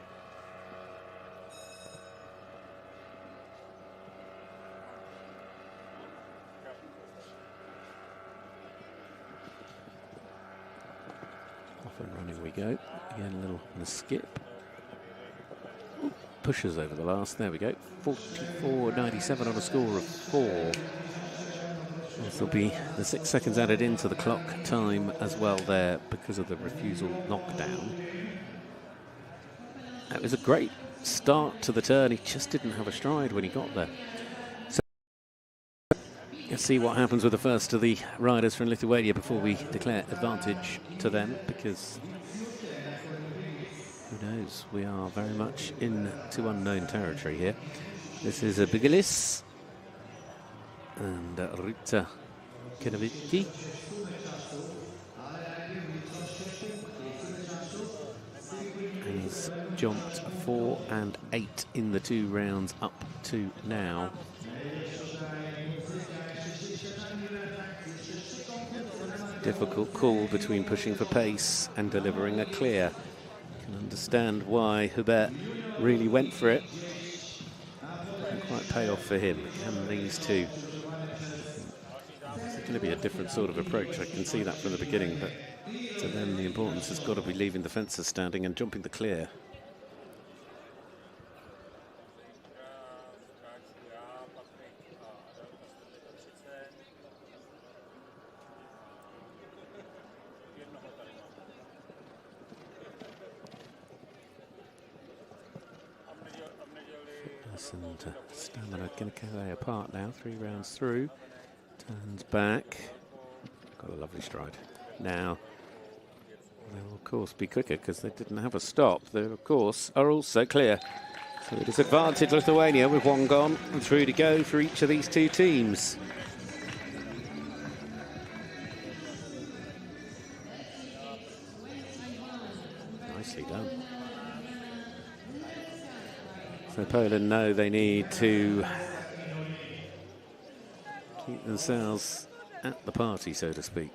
Off and running we go. Again, a little skip. Ooh, pushes over the last. There we go. 44.97 on a score of 4. This will be the 6 seconds added into the clock time as well there because of the refusal knockdown. That was a great start to the turn. He just didn't have a stride when he got there. So let's see what happens with the first of the riders from Lithuania before we declare advantage to them, because who knows, we are very much into unknown territory here. This is a Bigelis and Rita Kenavicki. And he's jumped 4 and 8 in the 2 rounds up to now. Difficult call between pushing for pace and delivering a clear. You can understand why Hubert really went for it. Didn't quite pay off for him. Can these two? It's going to be a different sort of approach. I can see that from the beginning, but to them the importance has got to be leaving the fences standing and jumping the clear. And stamina going to carry apart now. 3 rounds through. Turns back. Got a lovely stride. Now, they'll of course be quicker because they didn't have a stop. They of course are also clear. So it is advantage Lithuania with 1 gone and 3 to go for each of these 2 teams. Nicely done. So Poland know they need to keep themselves at the party, so to speak.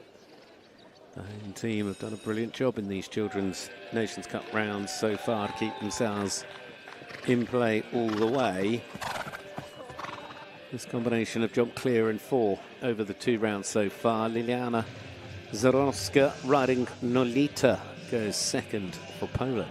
The home team have done a brilliant job in these Children's Nations Cup rounds so far to keep themselves in play all the way. This combination of jump clear in 4 over the 2 rounds so far. Liliana Zarowska riding Nolita goes second for Poland.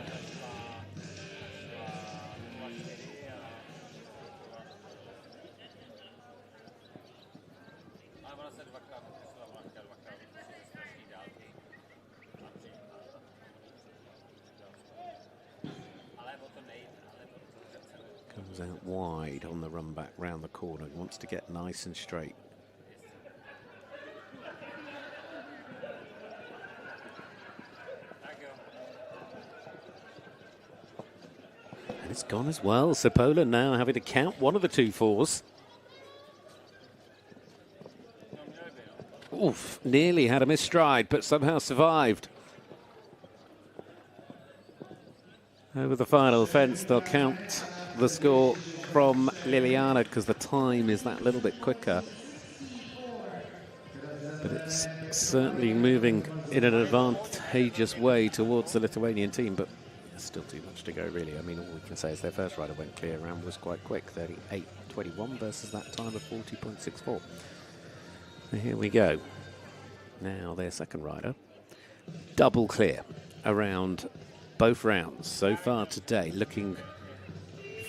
Comes out wide on the run back round the corner. He wants to get nice and straight. And it's gone as well. So Poland now having to count one of the 2 4s. Oof, nearly had a misstride, but somehow survived. Over the final fence, they'll count the score from Liliana because the time is that little bit quicker. But it's certainly moving in an advantageous way towards the Lithuanian team, but there's still too much to go, really. I mean, all we can say is their first rider went clear and was quite quick, 38.21 versus that time of 40.64. So here we go. Now their second rider, double clear around both rounds so far today, looking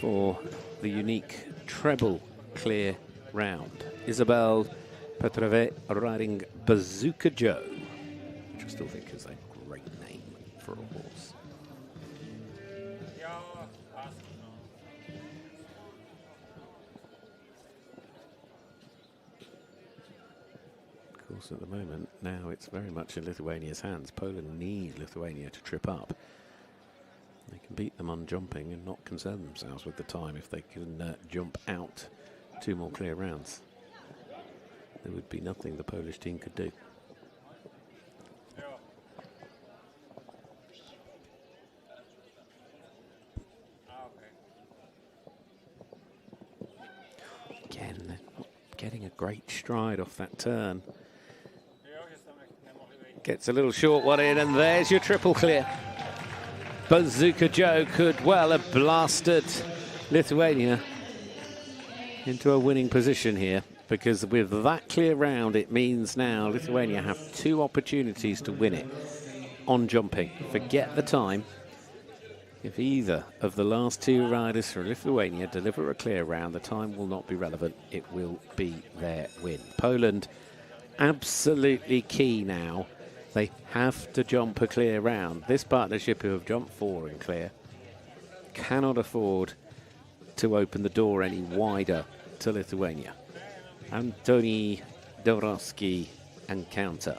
for the unique treble clear round. Isabel Petrove riding Bazooka Joe, which I still think is a great name for a horse. Of course, at the moment, now it's very much in Lithuania's hands. Poland need Lithuania to trip up. They can beat them on jumping and not concern themselves with the time if they can jump out 2 more clear rounds. There would be nothing the Polish team could do. Again, getting a great stride off that turn. Gets a little short one in, and there's your triple clear. Bazooka Joe could well have blasted Lithuania into a winning position here, because with that clear round, it means now Lithuania have 2 opportunities to win it on jumping. Forget the time. If either of the last 2 riders for Lithuania deliver a clear round, the time will not be relevant. It will be their win. Poland, absolutely key now. They have to jump a clear round. This partnership, who have jumped 4 in clear, cannot afford to open the door any wider to Lithuania. Antoni Dowrowski and counter.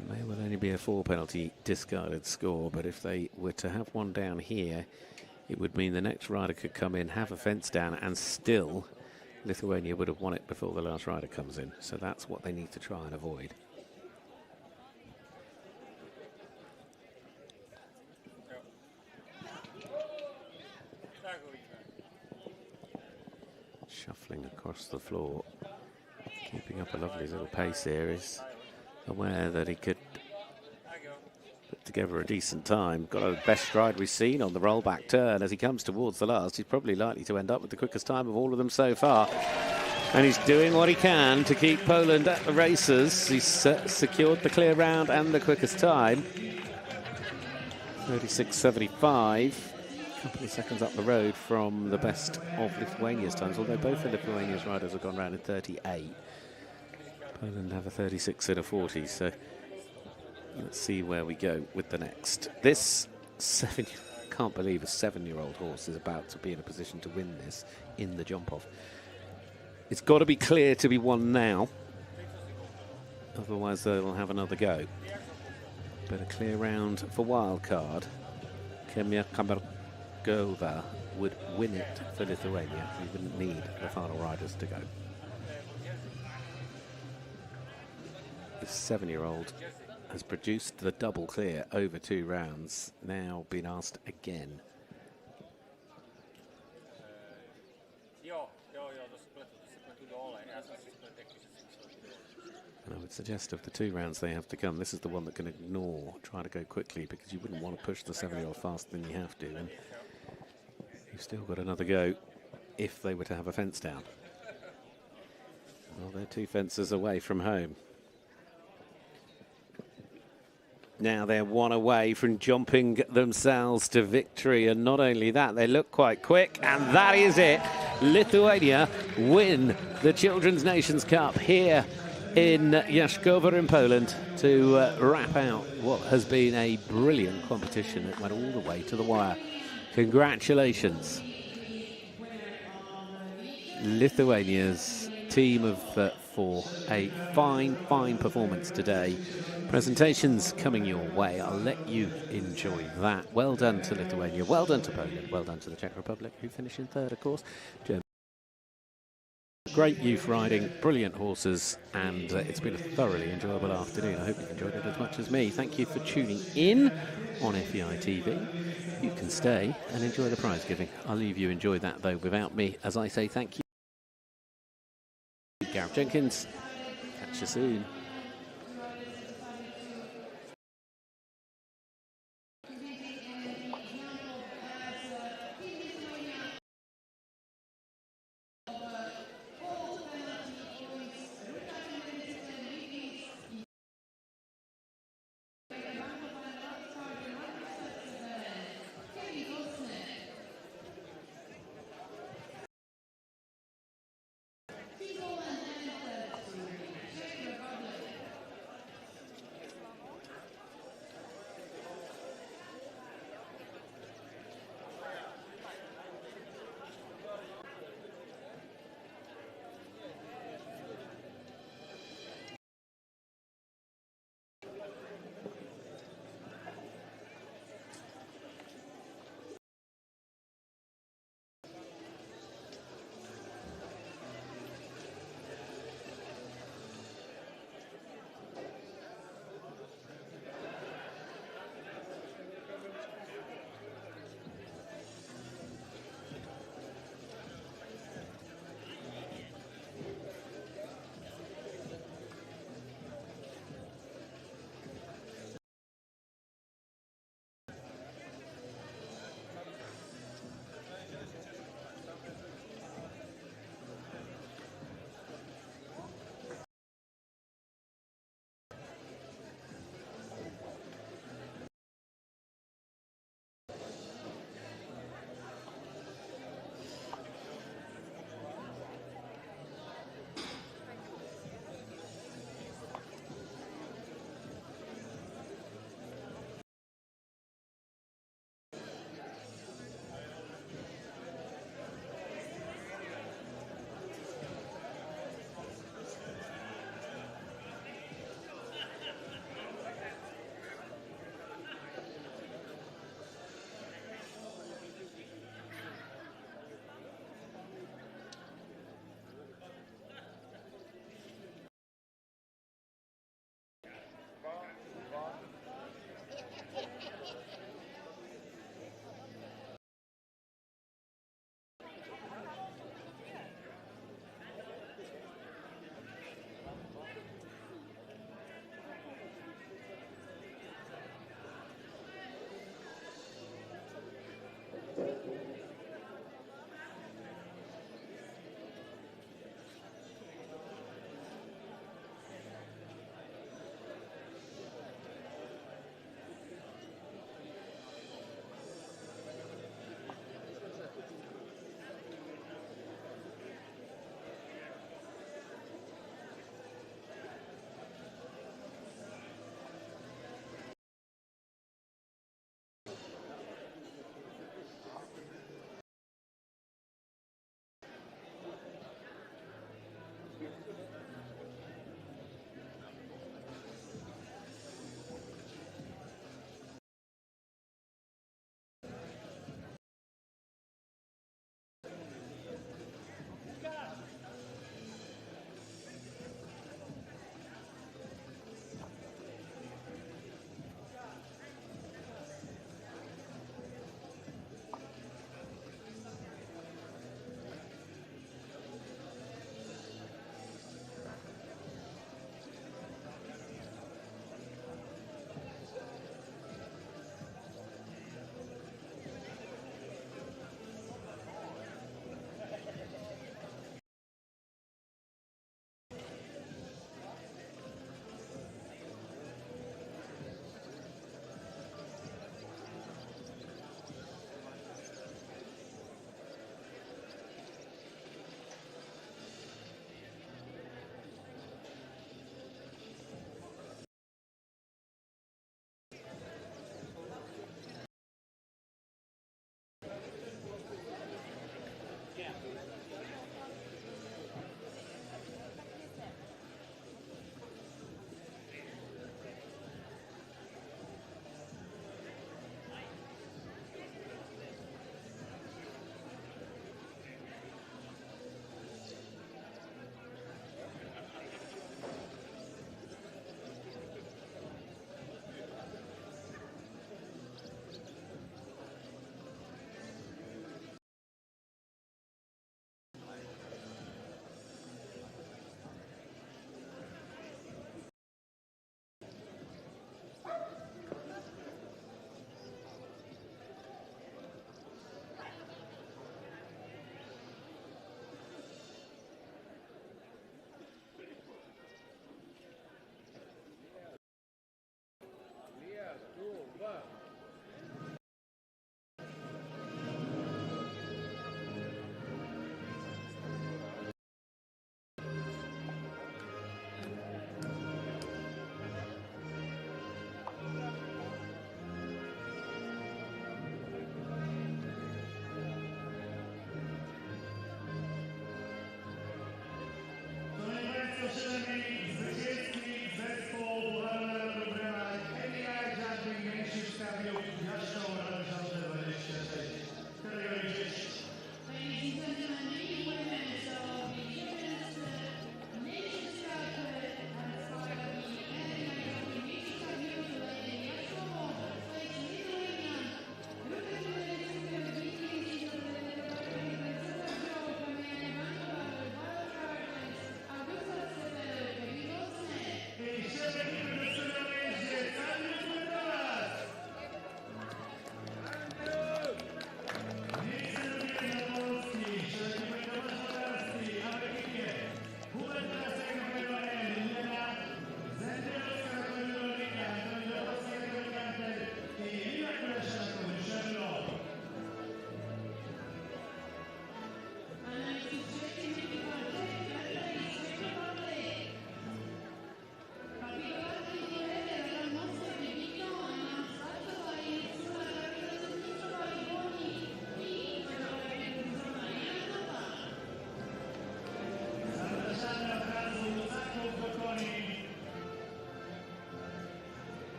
It may well only be a 4 penalty discarded score, but if they were to have one down here, it would mean the next rider could come in, have a fence down, and still Lithuania would have won it before the last rider comes in. So that's what they need to try and avoid. Shuffling across the floor, keeping up a lovely little pace here, is aware that he could put together a decent time. Got a best stride we've seen on the rollback turn. As he comes towards the last, he's probably likely to end up with the quickest time of all of them so far. And he's doing what he can to keep Poland at the races. He's secured the clear round and the quickest time. 36.75. A couple of seconds up the road from the best of Lithuania's times, although both of Lithuania's riders have gone round in 38. Poland have a 36 and a 40, so let's see where we go with the next. This can't believe a 7-year-old horse is about to be in a position to win this in the jump-off. It's got to be clear to be won now, otherwise they'll have another go. But a clear round for wildcard. Kemia Kamargova would win it for Lithuania. We wouldn't need the final riders to go. This 7-year-old has produced the double clear over 2 rounds, now been asked again. And I would suggest of the 2 rounds they have to come, this is the one that can ignore, try to go quickly, because you wouldn't want to push the 7-year-old faster than you have to. And you've still got another go if they were to have a fence down. Well, they're 2 fences away from home. Now they're 1 away from jumping themselves to victory, and not only that, they look quite quick, and that is it. Lithuania win the Children's Nations Cup here in Jaszkowo in Poland to wrap out what has been a brilliant competition that went all the way to the wire. Congratulations. Lithuania's team of 4, a fine performance today. Presentations coming your way. I'll let you enjoy that. Well done to Lithuania, well done to Poland, well done to the Czech Republic, who finished in 3rd, of course. Germany great youth riding, brilliant horses, and it's been a thoroughly enjoyable afternoon. I hope you've enjoyed it as much as me. Thank you for tuning in on FEI TV. You can stay and enjoy the prize giving. I'll leave you enjoy that, though, without me, as I say thank you. Gareth Jenkins, catch you soon.